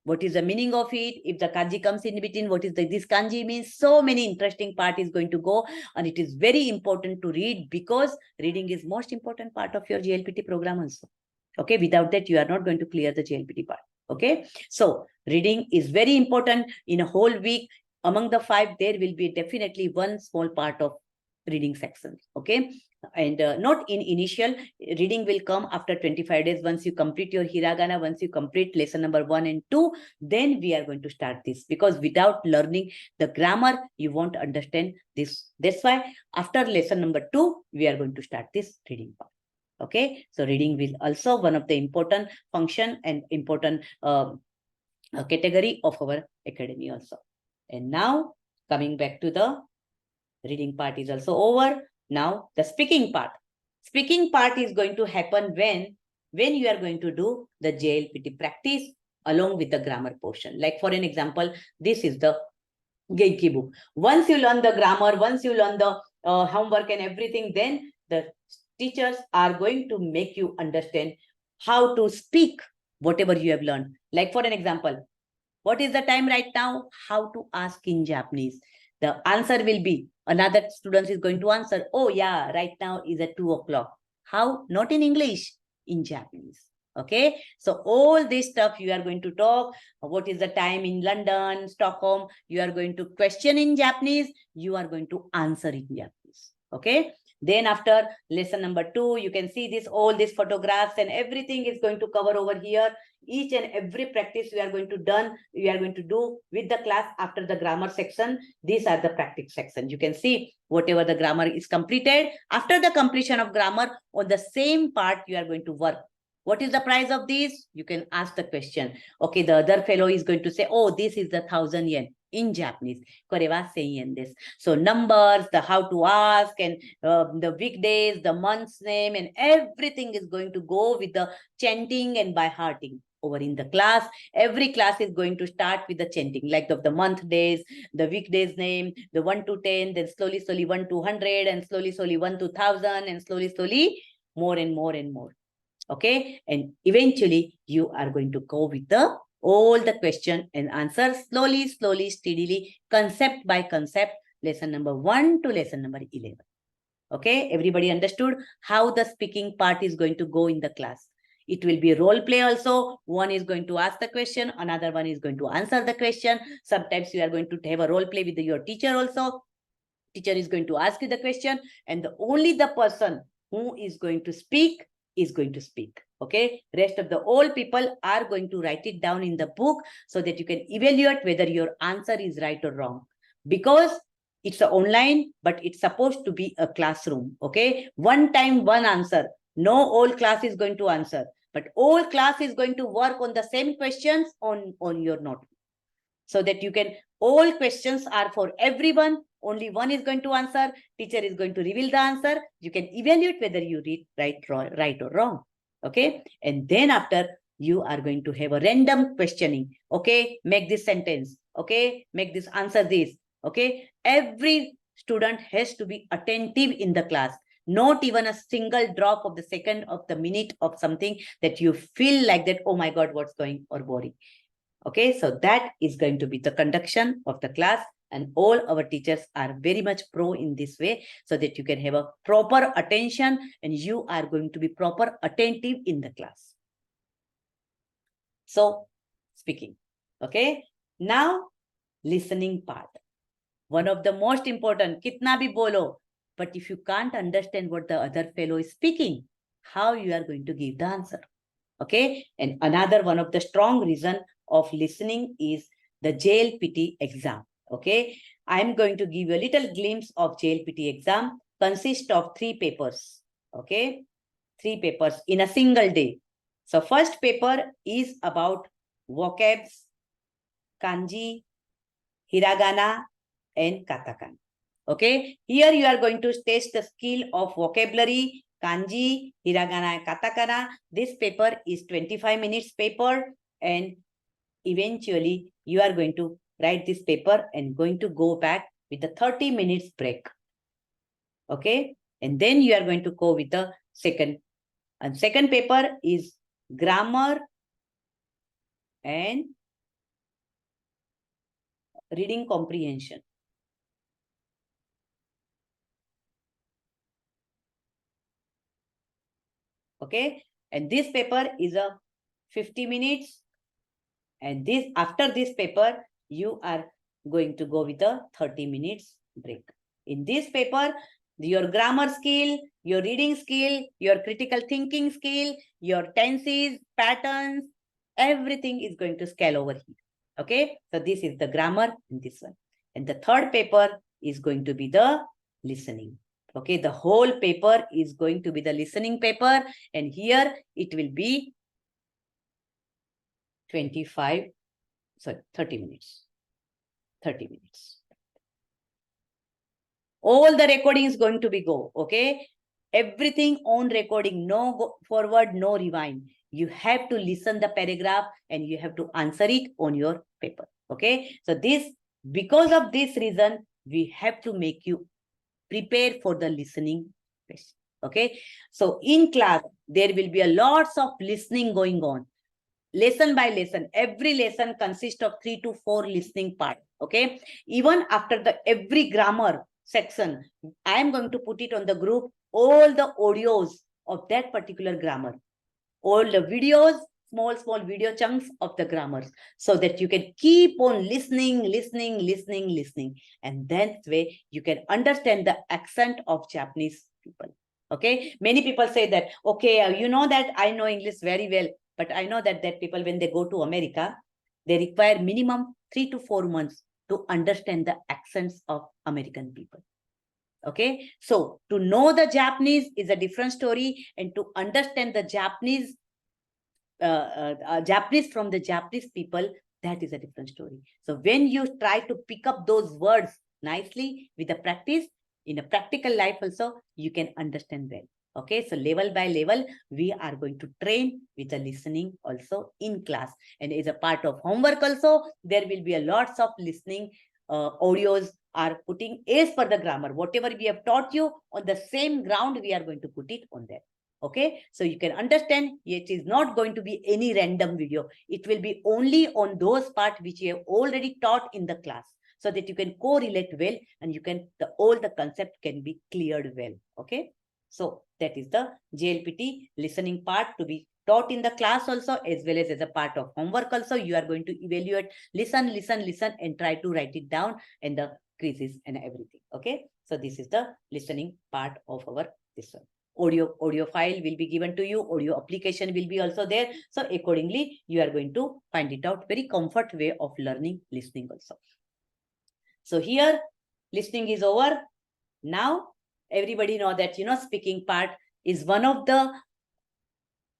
Speaker 1: what is the meaning of it? If the kanji comes in between, what is this kanji means? So many interesting part is going to go, and it is very important to read because reading is most important part of your JLPT program also. Okay, without that, you are not going to clear the JLPT part. Okay, so reading is very important. In a whole week, among the 5, there will be definitely one small part of reading section. Okay, and not in initial. Reading will come after 25 days. Once you complete your hiragana, once you complete lesson number 1 and 2, then we are going to start this, because without learning the grammar, you won't understand this. That's why after lesson number 2, we are going to start this reading part. Okay, so reading will also one of the important function and important category of our academy also. And now coming back to the reading part is also over. Now the speaking part. Speaking part is going to happen when you are going to do the JLPT practice along with the grammar portion. Like for an example, this is the Genki book. Once you learn the grammar, once you learn the homework and everything, then the teachers are going to make you understand how to speak whatever you have learned. Like for an example, what is the time right now? How to ask in Japanese. The answer will be, another student is going to answer, oh yeah, right now is at 2 o'clock. How? Not in English, in Japanese. Okay, so all this stuff you are going to talk. What is the time in London, Stockholm? You are going to question in Japanese. You are going to answer in Japanese. Okay, then after lesson number 2, you can see this, all these photographs and everything is going to cover over here. Each and every practice we are going to do with the class after the grammar section. These are the practice section. You can see whatever the grammar is completed. After the completion of grammar, on the same part you are going to work. What is the price of this? You can ask the question. Okay, the other fellow is going to say, oh, this is the 1,000 yen in Japanese. So numbers, the how to ask, and the weekdays, the month's name, and everything is going to go with the chanting and by hearting. Over in the class, every class is going to start with the chanting, like the month days, the weekdays name, the 1 to 10, then slowly 1 to 100, and slowly 1 to 1,000, and slowly more and more and more. Okay, and eventually you are going to go with all the question and answer slowly, steadily, concept by concept, lesson number 1 to lesson number 11. Okay, everybody understood how the speaking part is going to go in the class. It will be role play also. One is going to ask the question, another one is going to answer the question. Sometimes you are going to have a role play with your teacher also. Teacher is going to ask you the question, and only the person who is going to speak is going to speak. Okay, rest of the all people are going to write it down in the book so that you can evaluate whether your answer is right or wrong, because it's online, but it's supposed to be a classroom. Okay, one time one answer. No, all class is going to answer, but all class is going to work on the same questions on your notebook, so that you can, all questions are for everyone. Only one is going to answer. Teacher is going to reveal the answer. You can evaluate whether you read right or wrong. Okay. And then after, you are going to have a random questioning. Okay. Make this sentence. Okay. Make this answer this. Okay. Every student has to be attentive in the class. Not even a single drop of the second of the minute of something that you feel like that, oh my God, what's going or boring. Okay, so that is going to be the conduction of the class, and all our teachers are very much pro in this way, so that you can have a proper attention and you are going to be proper attentive in the class. So, speaking. Okay, now listening part. One of the most important, kitna bhi bolo, but if you can't understand what the other fellow is speaking, how you are going to give the answer? Okay, and another one of the strong reason of listening is the JLPT exam. Okay, I'm going to give you a little glimpse of JLPT exam. Consists of 3 papers. Okay, 3 papers in a single day. So first paper is about vocabs, kanji, hiragana, and katakana. Okay, here you are going to test the skill of vocabulary, kanji, hiragana, and katakana. This paper is 25 minutes paper, and eventually you are going to write this paper and going to go back with the 30 minutes break. Okay, and then you are going to go with the second. And second paper is grammar and reading comprehension. Okay, and this paper is a 50 minutes, and this after this paper you are going to go with a 30 minutes break. In this paper, your grammar skill, your reading skill, your critical thinking skill, your tenses, patterns, everything is going to scale over here. Okay, so this is the grammar in this one, and the third paper is going to be the listening. Okay, the whole paper is going to be the listening paper, and here it will be 30 minutes. 30 minutes. All the recording is going to be go. Okay, everything on recording, no go forward, no rewind. You have to listen the paragraph and you have to answer it on your paper. Okay, so this, because of this reason, we have to make you prepare for the listening question. Okay, so in class there will be a lots of listening going on, lesson by lesson. Every lesson consists of 3 to 4 listening part. Okay, even after the every grammar section, I am going to put it on the group, all the audios of that particular grammar, all the videos, small video chunks of the grammars, so that you can keep on listening, and that way you can understand the accent of Japanese people. Okay, many people say that, okay, you know that I know English very well, but I know that people, when they go to America, they require minimum 3 to 4 months to understand the accents of American people. Okay, so to know the Japanese is a different story, and to understand the Japanese Japanese from the Japanese people, that is a different story. So when you try to pick up those words nicely with the practice, in a practical life also, you can understand well. Okay, so level by level, we are going to train with the listening also in class. And as a part of homework also, there will be a lots of listening audios are putting as per the grammar. Whatever we have taught you on the same ground, we are going to put it on there. Okay, so you can understand it is not going to be any random video. It will be only on those parts which you have already taught in the class, so that you can correlate well, and you can, all the concept can be cleared well. Okay, so that is the JLPT listening part to be taught in the class also, as well as a part of homework also. You are going to evaluate, listen, and try to write it down, and the creases and everything. Okay, so this is the listening part of our this one. Audio file will be given to you, audio application will be also there. So accordingly, you are going to find it out very comfort way of learning listening also. So here, listening is over. Now, everybody know that, speaking part is one of the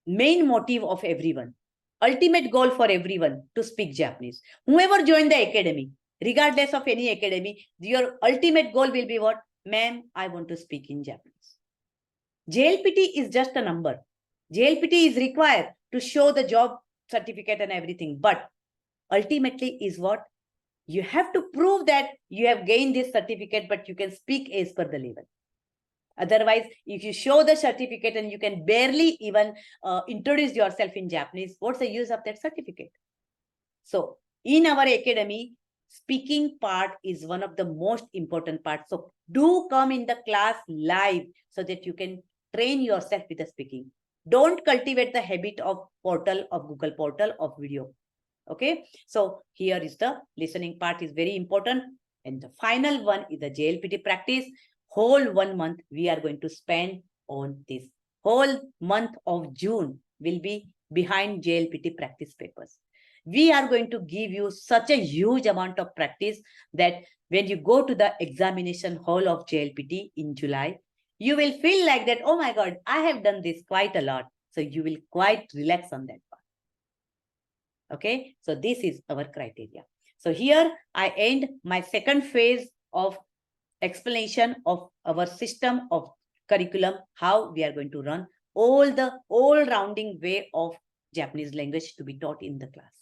Speaker 1: main motive of everyone. Ultimate goal for everyone to speak Japanese. Whoever joined the academy, regardless of any academy, your ultimate goal will be what? Ma'am, I want to speak in Japanese. JLPT is just a number. JLPT is required to show the job certificate and everything. But ultimately is what? You have to prove that you have gained this certificate, but you can speak as per the level. Otherwise, if you show the certificate and you can barely even introduce yourself in Japanese, what's the use of that certificate? So in our academy, speaking part is one of the most important parts. So do come in the class live so that you can train yourself with the speaking. Don't cultivate the habit of portal, of Google portal, of video. Okay, so here is the listening part is very important. And the final one is the JLPT practice. Whole 1 month we are going to spend on this. Whole month of June will be behind JLPT practice papers. We are going to give you such a huge amount of practice that when you go to the examination hall of JLPT in July, you will feel like that, oh my God, I have done this quite a lot. So you will quite relax on that part. Okay, so this is our criteria. So here I end my second phase of explanation of our system of curriculum, how we are going to run all rounding way of Japanese language to be taught in the class.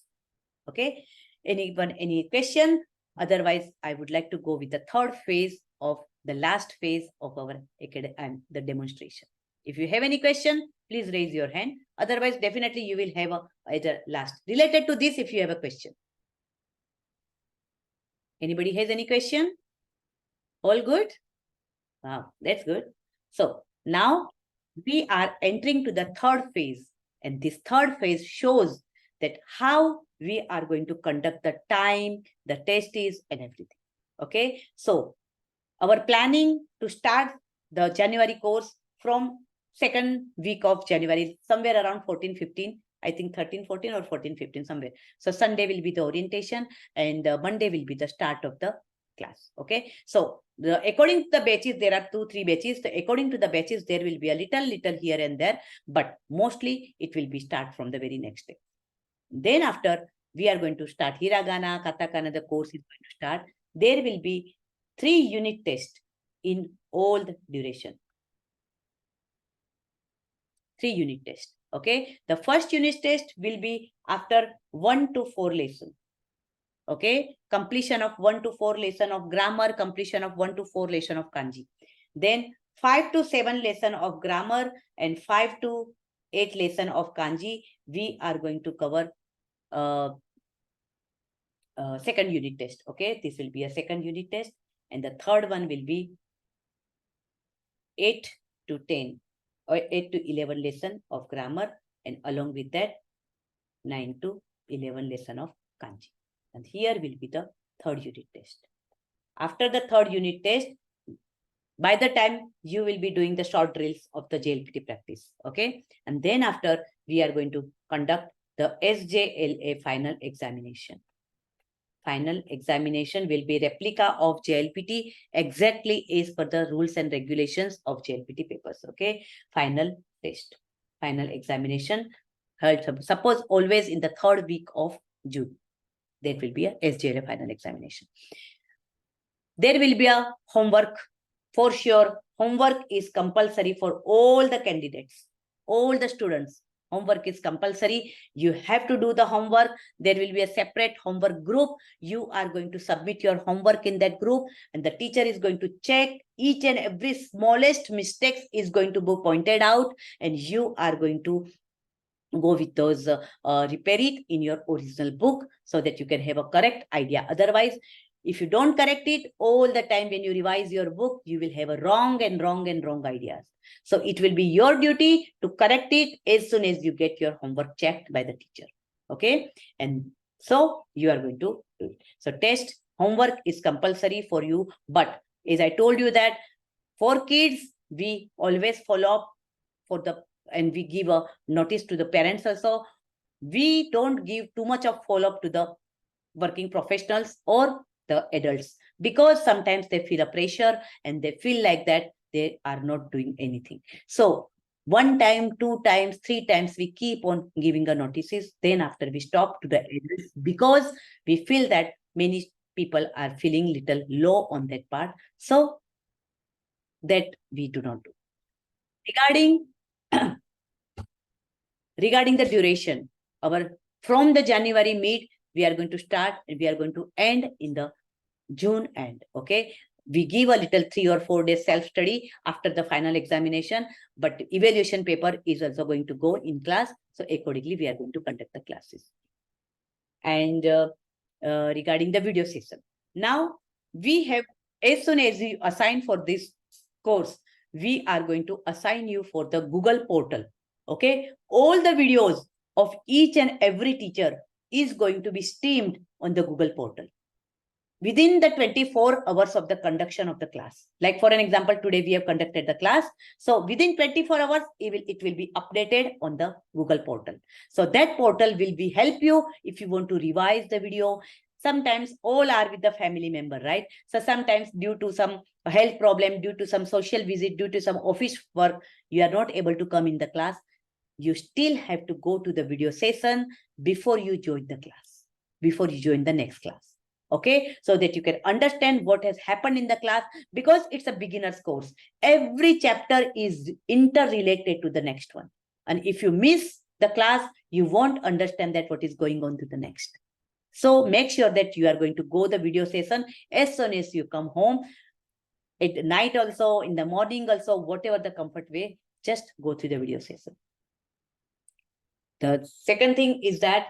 Speaker 1: Okay, anyone, any question? Otherwise, I would like to go with the third phase of the last phase of our academy and the demonstration. If you have any question, please raise your hand. Otherwise, definitely you will have either last. Related to this, if you have a question. Anybody has any question? All good? Wow, that's good. So now we are entering to the third phase. And this third phase shows that how we are going to conduct the time, the test is, and everything. Okay, so our planning to start the January course from second week of January, somewhere around 14-15, I think 13-14 or 14-15 somewhere. So Sunday will be the orientation and Monday will be the start of the class. Okay, so according to the batches, there are 2-3 batches. So according to the batches, there will be a little here and there, but mostly it will be start from the very next day. Then after, we are going to start hiragana, katakana, the course is going to start. There will be 3 unit tests in all the duration. 3 unit tests. Okay, the first unit test will be after 1 to 4 lesson. Okay, completion of 1 to 4 lesson of grammar, completion of 1 to 4 lesson of kanji. Then 5 to 7 lesson of grammar and 5 to 8 lesson of kanji. We are going to cover second unit test. Okay, this will be a second unit test, and the third one will be 8 to 10 or 8 to 11 lesson of grammar, and along with that 9 to 11 lesson of kanji. And here will be the third unit test. After the third unit test, by the time you will be doing the short drills of the JLPT practice. Okay, and then after we are going to conduct the SJLA final examination. Final examination will be replica of JLPT exactly as per the rules and regulations of JLPT papers. Okay, final test, final examination held, suppose always in the third week of June. There will be a SJLA final examination. There will be a homework. For sure, homework is compulsory for all the candidates, all the students. Homework is compulsory. You have to do the homework. There will be a separate homework group. You are going to submit your homework in that group, and the teacher is going to check each and every smallest mistakes is going to be pointed out, and you are going to go with those, repair it in your original book so that you can have a correct idea. Otherwise, if you don't correct it all the time when you revise your book, you will have a wrong ideas. So it will be your duty to correct it as soon as you get your homework checked by the teacher. Okay, and so you are going to do it. So test homework is compulsory for you, but as I told you that for kids, we always follow up for the, and we give a notice to the parents also. We don't give too much of follow-up to the working professionals or the adults, because sometimes they feel a pressure and they feel like that they are not doing anything. So 1 time, 2 times, 3 times, we keep on giving the notices. Then after we stop to the adults, because we feel that many people are feeling little low on that part. So that we do not do. Regarding the duration, from the January mid, we are going to start and we are going to end in the June end. Okay. We give a little 3 or 4 days self-study after the final examination, but evaluation paper is also going to go in class. So accordingly, we are going to conduct the classes. And regarding the video session, now we have, as soon as you assign for this course, we are going to assign you for the Google portal. Okay, all the videos of each and every teacher is going to be streamed on the Google portal within the 24 hours of the conduction of the class. Like for an example, today we have conducted the class. So within 24 hours, it will be updated on the Google portal. So that portal will be help you if you want to revise the video. Sometimes all are with the family member, right? So sometimes due to some health problem, due to some social visit, due to some office work, you are not able to come in the class. You still have to go to the video session before you join the class, before you join the next class. Okay, so that you can understand what has happened in the class, because it's a beginner's course. Every chapter is interrelated to the next one. And if you miss the class, you won't understand that what is going on to the next. So make sure that you are going to go the video session as soon as you come home. At night also, in the morning also, whatever the comfort way, just go through the video session. The second thing is that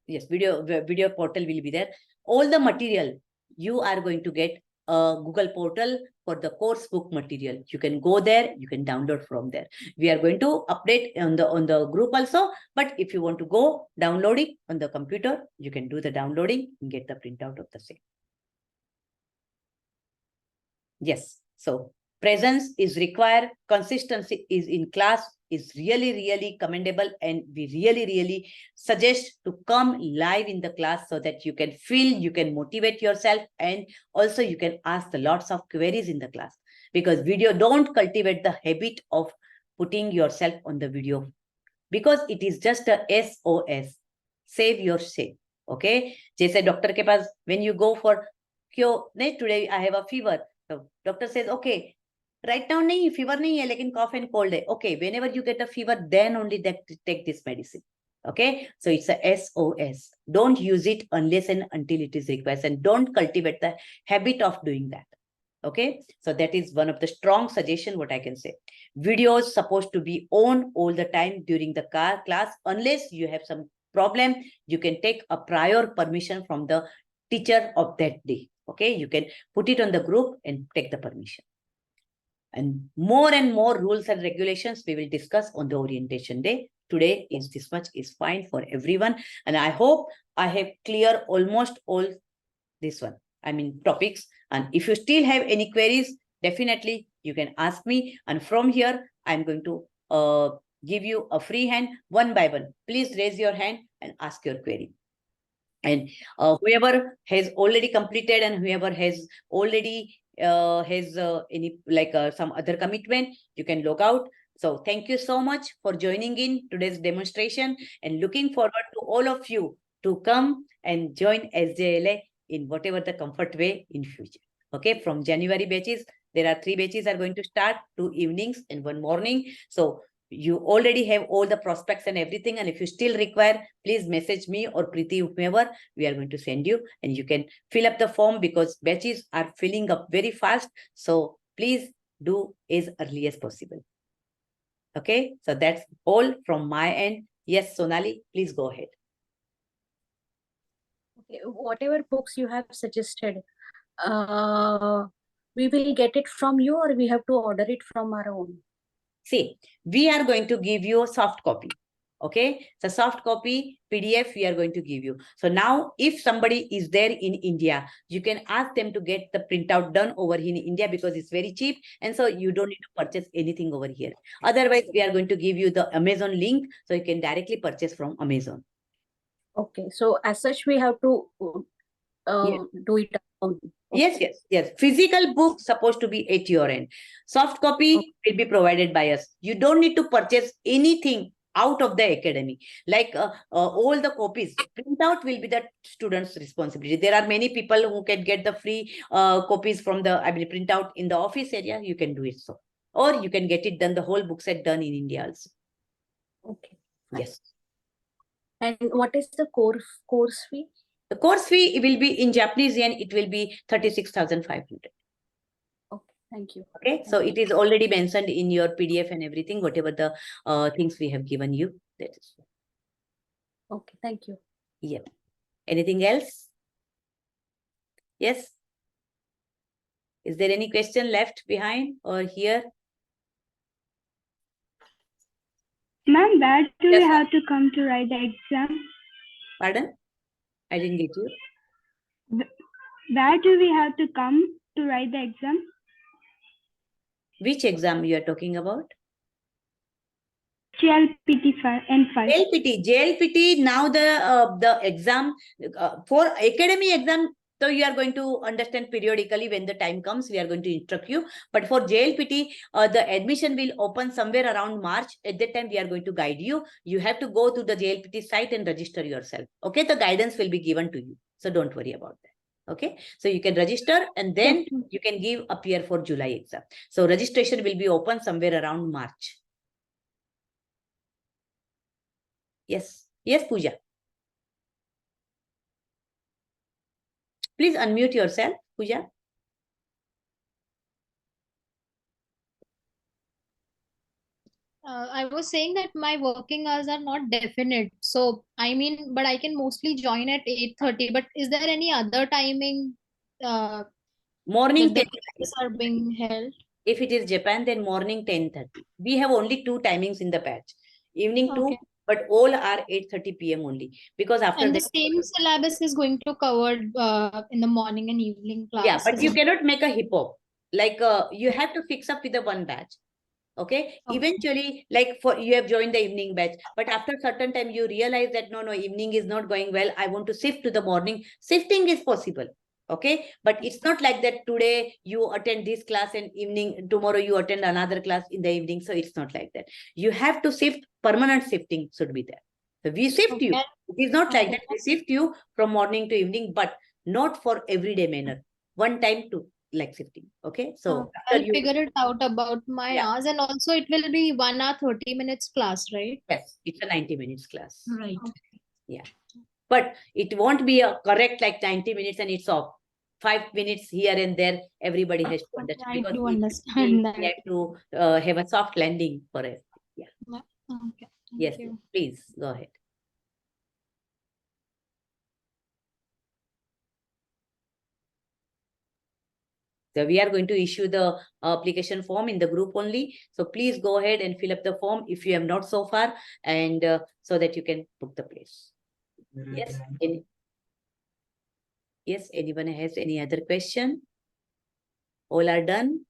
Speaker 1: yes, video portal will be there. All the material you are going to get a Google portal for the course book material. You can go there, you can download from there. We are going to update on the group also, but if you want to go download it on the computer, you can do the downloading and get the printout of the same. Yes, so presence is required, consistency is in class is really, really commendable, and we really suggest to come live in the class so that you can feel, you can motivate yourself, and also you can ask the lots of queries in the class, because video don't cultivate the habit of putting yourself on the video, because it is just a SOS, save your shape. Okay, जैसे doctor के पास when you go for क्यों नहीं today I have a fever, so doctor says okay, right now nahi, fever nahi hai, lekin cough and cold hai. Okay, whenever you get a fever, then only take this medicine. Okay, so it's a SOS. Don't use it unless and until it is required, and don't cultivate the habit of doing that. Okay, so that is one of the strong suggestion what I can say. Videos supposed to be on all the time during the class. Unless you have some problem, you can take a prior permission from the teacher of that day. Okay, you can put it on the group and take the permission. And more rules and regulations we will discuss on the orientation day. Today is this much is fine for everyone. And I hope I have clear almost all this one, I mean topics. And if you still have any queries, definitely you can ask me. And from here, I'm going to give you a free hand one by one. Please raise your hand and ask your query. And whoever has already completed and whoever has already has any like some other commitment, you can log out. So thank you so much for joining in today's demonstration, and looking forward to all of you to come and join SJLA in whatever the comfort way in future. Okay, from January batches, there are 3 batches are going to start, 2 evenings and 1 morning. So you already have all the prospects and everything, and if you still require, please message me or Preeti, whomever, we are going to send you, and you can fill up the form, because batches are filling up very fast. So please do as early as possible. Okay, so that's all from my end. Yes, Sonali, please go ahead.
Speaker 4: Okay, whatever books you have suggested, we will get it from you, or we have to order it from our own?
Speaker 1: See, we are going to give you a soft copy. Okay, so soft copy PDF we are going to give you. So now if somebody is there in India, you can ask them to get the printout done over here in India, because it's very cheap, and so you don't need to purchase anything over here. Otherwise, we are going to give you the Amazon link, so you can directly purchase from Amazon.
Speaker 4: Okay, so as such we have to do it only. Okay.
Speaker 1: Yes. Physical book supposed to be at your end. Soft copy will be provided by us. You don't need to purchase anything out of the academy. Like all the copies, printout will be the student's responsibility. There are many people who can get the free copies from the, printout in the office area. You can do it so. Or you can get it done, the whole book set done in India also.
Speaker 4: Okay.
Speaker 1: Yes.
Speaker 4: And what is the course fee?
Speaker 1: The course fee will be in Japanese yen, it will be 36,500.
Speaker 4: Okay, thank you.
Speaker 1: Okay, so it is already mentioned in your PDF and everything, whatever the things we have given you. That is.
Speaker 4: Okay, thank you.
Speaker 1: Yeah. Anything else? Yes. Is there any question left behind or here?
Speaker 5: Ma'am, where do
Speaker 1: Yes,
Speaker 5: we
Speaker 1: sir.
Speaker 5: have to come to write the exam?
Speaker 1: Pardon? I didn't get you.
Speaker 5: Where do we have to come to write the exam?
Speaker 1: Which exam you are talking about?
Speaker 5: JLPT N5.
Speaker 1: JLPT. Now the exam for academy exam. So you are going to understand periodically when the time comes. We are going to instruct you. But for JLPT, the admission will open somewhere around March. At that time, we are going to guide you. You have to go to the JLPT site and register yourself. Okay, the guidance will be given to you. So don't worry about that. Okay, so you can register and then you can appear for July exam. So registration will be open somewhere around March. Yes. Yes, Pooja. Please unmute yourself, Pooja.
Speaker 6: I was saying that my working hours are not definite. So, I mean, but I can mostly join at 8:30. But is there any other timing
Speaker 1: Morning
Speaker 6: that the
Speaker 1: 10:30.
Speaker 6: classes are being held?
Speaker 1: If it is Japan, then morning 10:30. We have only 2 timings in the batch. Evening 2,
Speaker 6: Okay.
Speaker 1: but all are 8:30 p.m. only. Because after
Speaker 6: And the
Speaker 1: that,
Speaker 6: same syllabus is going to cover in the morning and evening
Speaker 1: yeah,
Speaker 6: classes.
Speaker 1: but you cannot make a hip hop. Like you have to fix up with the one batch. Okay. Eventually, like for you have joined the evening batch, but after certain time you realize that no, evening is not going well. I want to shift to the morning. Shifting is possible. Okay, but it's not like that today you attend this class and evening, tomorrow you attend another class in the evening. So it's not like that. You have to shift, permanent shifting should be there. So we shift you. It is not like that. We shift you from morning to evening, but not for everyday manner. One time to like shifting. Okay, so
Speaker 6: I'll figure it out about my hours, and also it will be 1 hour 30 minutes class, right?
Speaker 1: Yes, it's a 90 minutes class.
Speaker 2: Right.
Speaker 1: Yeah. But it won't be a correct like 90 minutes and it's off. 5 minutes here and there, everybody has to understand.
Speaker 6: I
Speaker 1: Because
Speaker 6: do
Speaker 1: we
Speaker 6: understand that.
Speaker 1: have to have a soft landing for it. Yeah.
Speaker 6: Okay.
Speaker 1: Yes,
Speaker 6: You.
Speaker 1: please go ahead. So we are going to issue the application form in the group only. So please go ahead and fill up the form if you have not so far, and so that you can book the place. Yes. Yes. Anyone has any other question? All are done.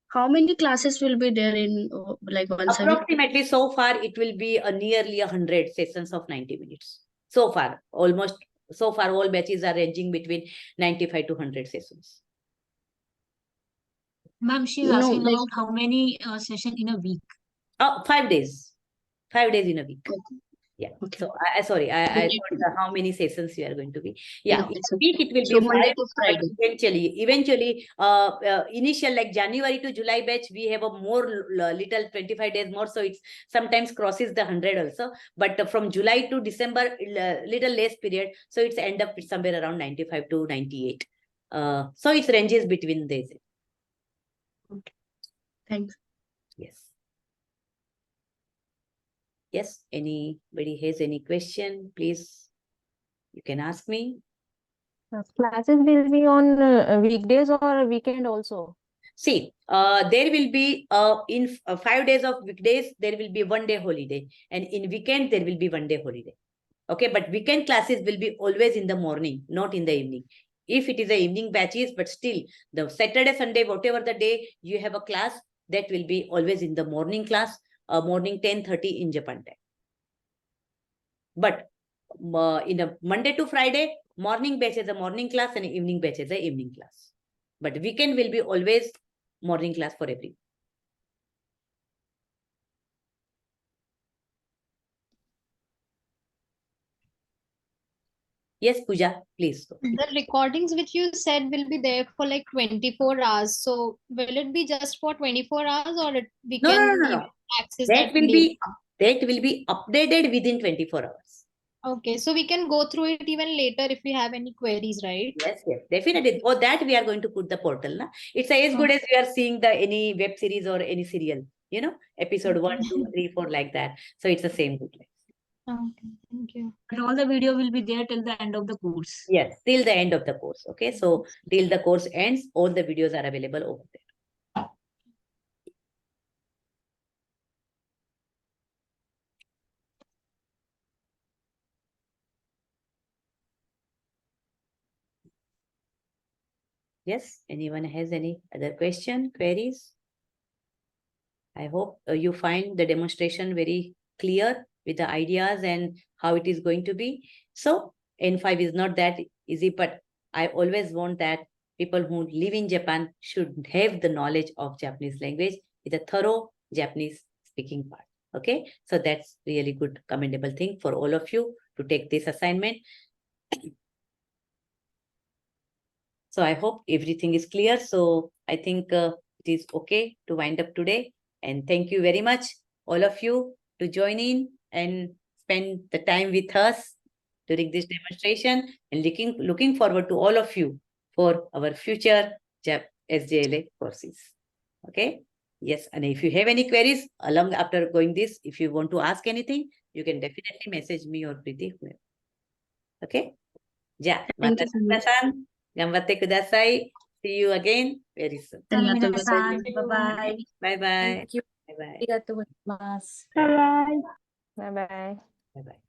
Speaker 7: How many classes will be there in like once a week?
Speaker 1: Approximately so far, it will be nearly 100 sessions of 90 minutes. So far, almost so far, all batches are ranging between 95 to 100 sessions.
Speaker 2: Ma'am, she's
Speaker 7: No,
Speaker 2: asking
Speaker 7: like-
Speaker 2: about how many session in a week.
Speaker 1: 5 days. 5 days in a week. Yeah.
Speaker 7: Okay.
Speaker 1: So sorry, I thought how many sessions you are going to be. Yeah,
Speaker 7: No,
Speaker 1: in
Speaker 7: it's
Speaker 1: a week it will
Speaker 7: So
Speaker 1: be
Speaker 7: Monday
Speaker 1: 5,
Speaker 7: to
Speaker 1: but
Speaker 7: Friday.
Speaker 1: eventually, initial like January to July batch, we have a more little 25 days more. So it's sometimes crosses the 100 also. But from July to December, little less period. So it's end up with somewhere around 95 to 98. So it ranges between these.
Speaker 7: Thanks.
Speaker 1: Yes. Yes, anybody has any question, please, you can ask me.
Speaker 8: Classes will be on weekdays or weekend also.
Speaker 1: See, there will be in 5 days of weekdays, there will be 1 day holiday, and in weekend, there will be 1 day holiday. Okay, but weekend classes will be always in the morning, not in the evening. If it is a evening batches, but still the Saturday, Sunday, whatever the day you have a class, that will be always in the morning class, morning 10:30 in Japan time. But in a Monday to Friday, morning batch is a morning class and evening batch is a evening class. But weekend will be always morning class for everyone. Yes, Pooja, please go.
Speaker 6: The recordings which you said will be there for like 24 hours. So will it be just for 24 hours or we
Speaker 1: No, no,
Speaker 6: can
Speaker 1: no, no,
Speaker 6: even
Speaker 1: no.
Speaker 6: access
Speaker 1: That
Speaker 6: that
Speaker 1: will
Speaker 6: later?
Speaker 1: be updated within 24 hours.
Speaker 6: Okay, so we can go through it even later if we have any queries, right?
Speaker 1: Yes, yes, definitely. For that, we are going to put the portal. Na? It's as good as we are seeing any web series or any serial, episode 1, 2, 3, 4, like that. So it's the same good.
Speaker 6: Okay, thank you.
Speaker 2: And all the video will be there till the end of the course.
Speaker 1: Yes, till the end of the course. Okay, so till the course ends, all the videos are available over there. Yes, anyone has any other question, queries? I hope you find the demonstration very clear with the ideas and how it is going to be. So N5 is not that easy, but I always want that people who live in Japan should have the knowledge of Japanese language with a thorough Japanese speaking part. Okay, so that's really good, commendable thing for all of you to take this assignment. So I hope everything is clear. So I think it is okay to wind up today. And thank you very much, all of you, to join in and spend the time with us during this demonstration, and looking forward to all of you for our future SJLA courses. Okay. Yes. And if you have any queries along after going this, if you want to ask anything, you can definitely message me or Preeti. Okay. Yeah.
Speaker 7: Thank you so much.
Speaker 1: Mata-san, ganbatte kudasai. See you again very soon.
Speaker 2: Minasan, bye-bye.
Speaker 1: Bye-bye.
Speaker 4: Thank you.
Speaker 1: Bye-bye.
Speaker 4: Arigatou gozaimasu.
Speaker 5: Bye bye.
Speaker 8: Bye bye.
Speaker 1: Bye-bye.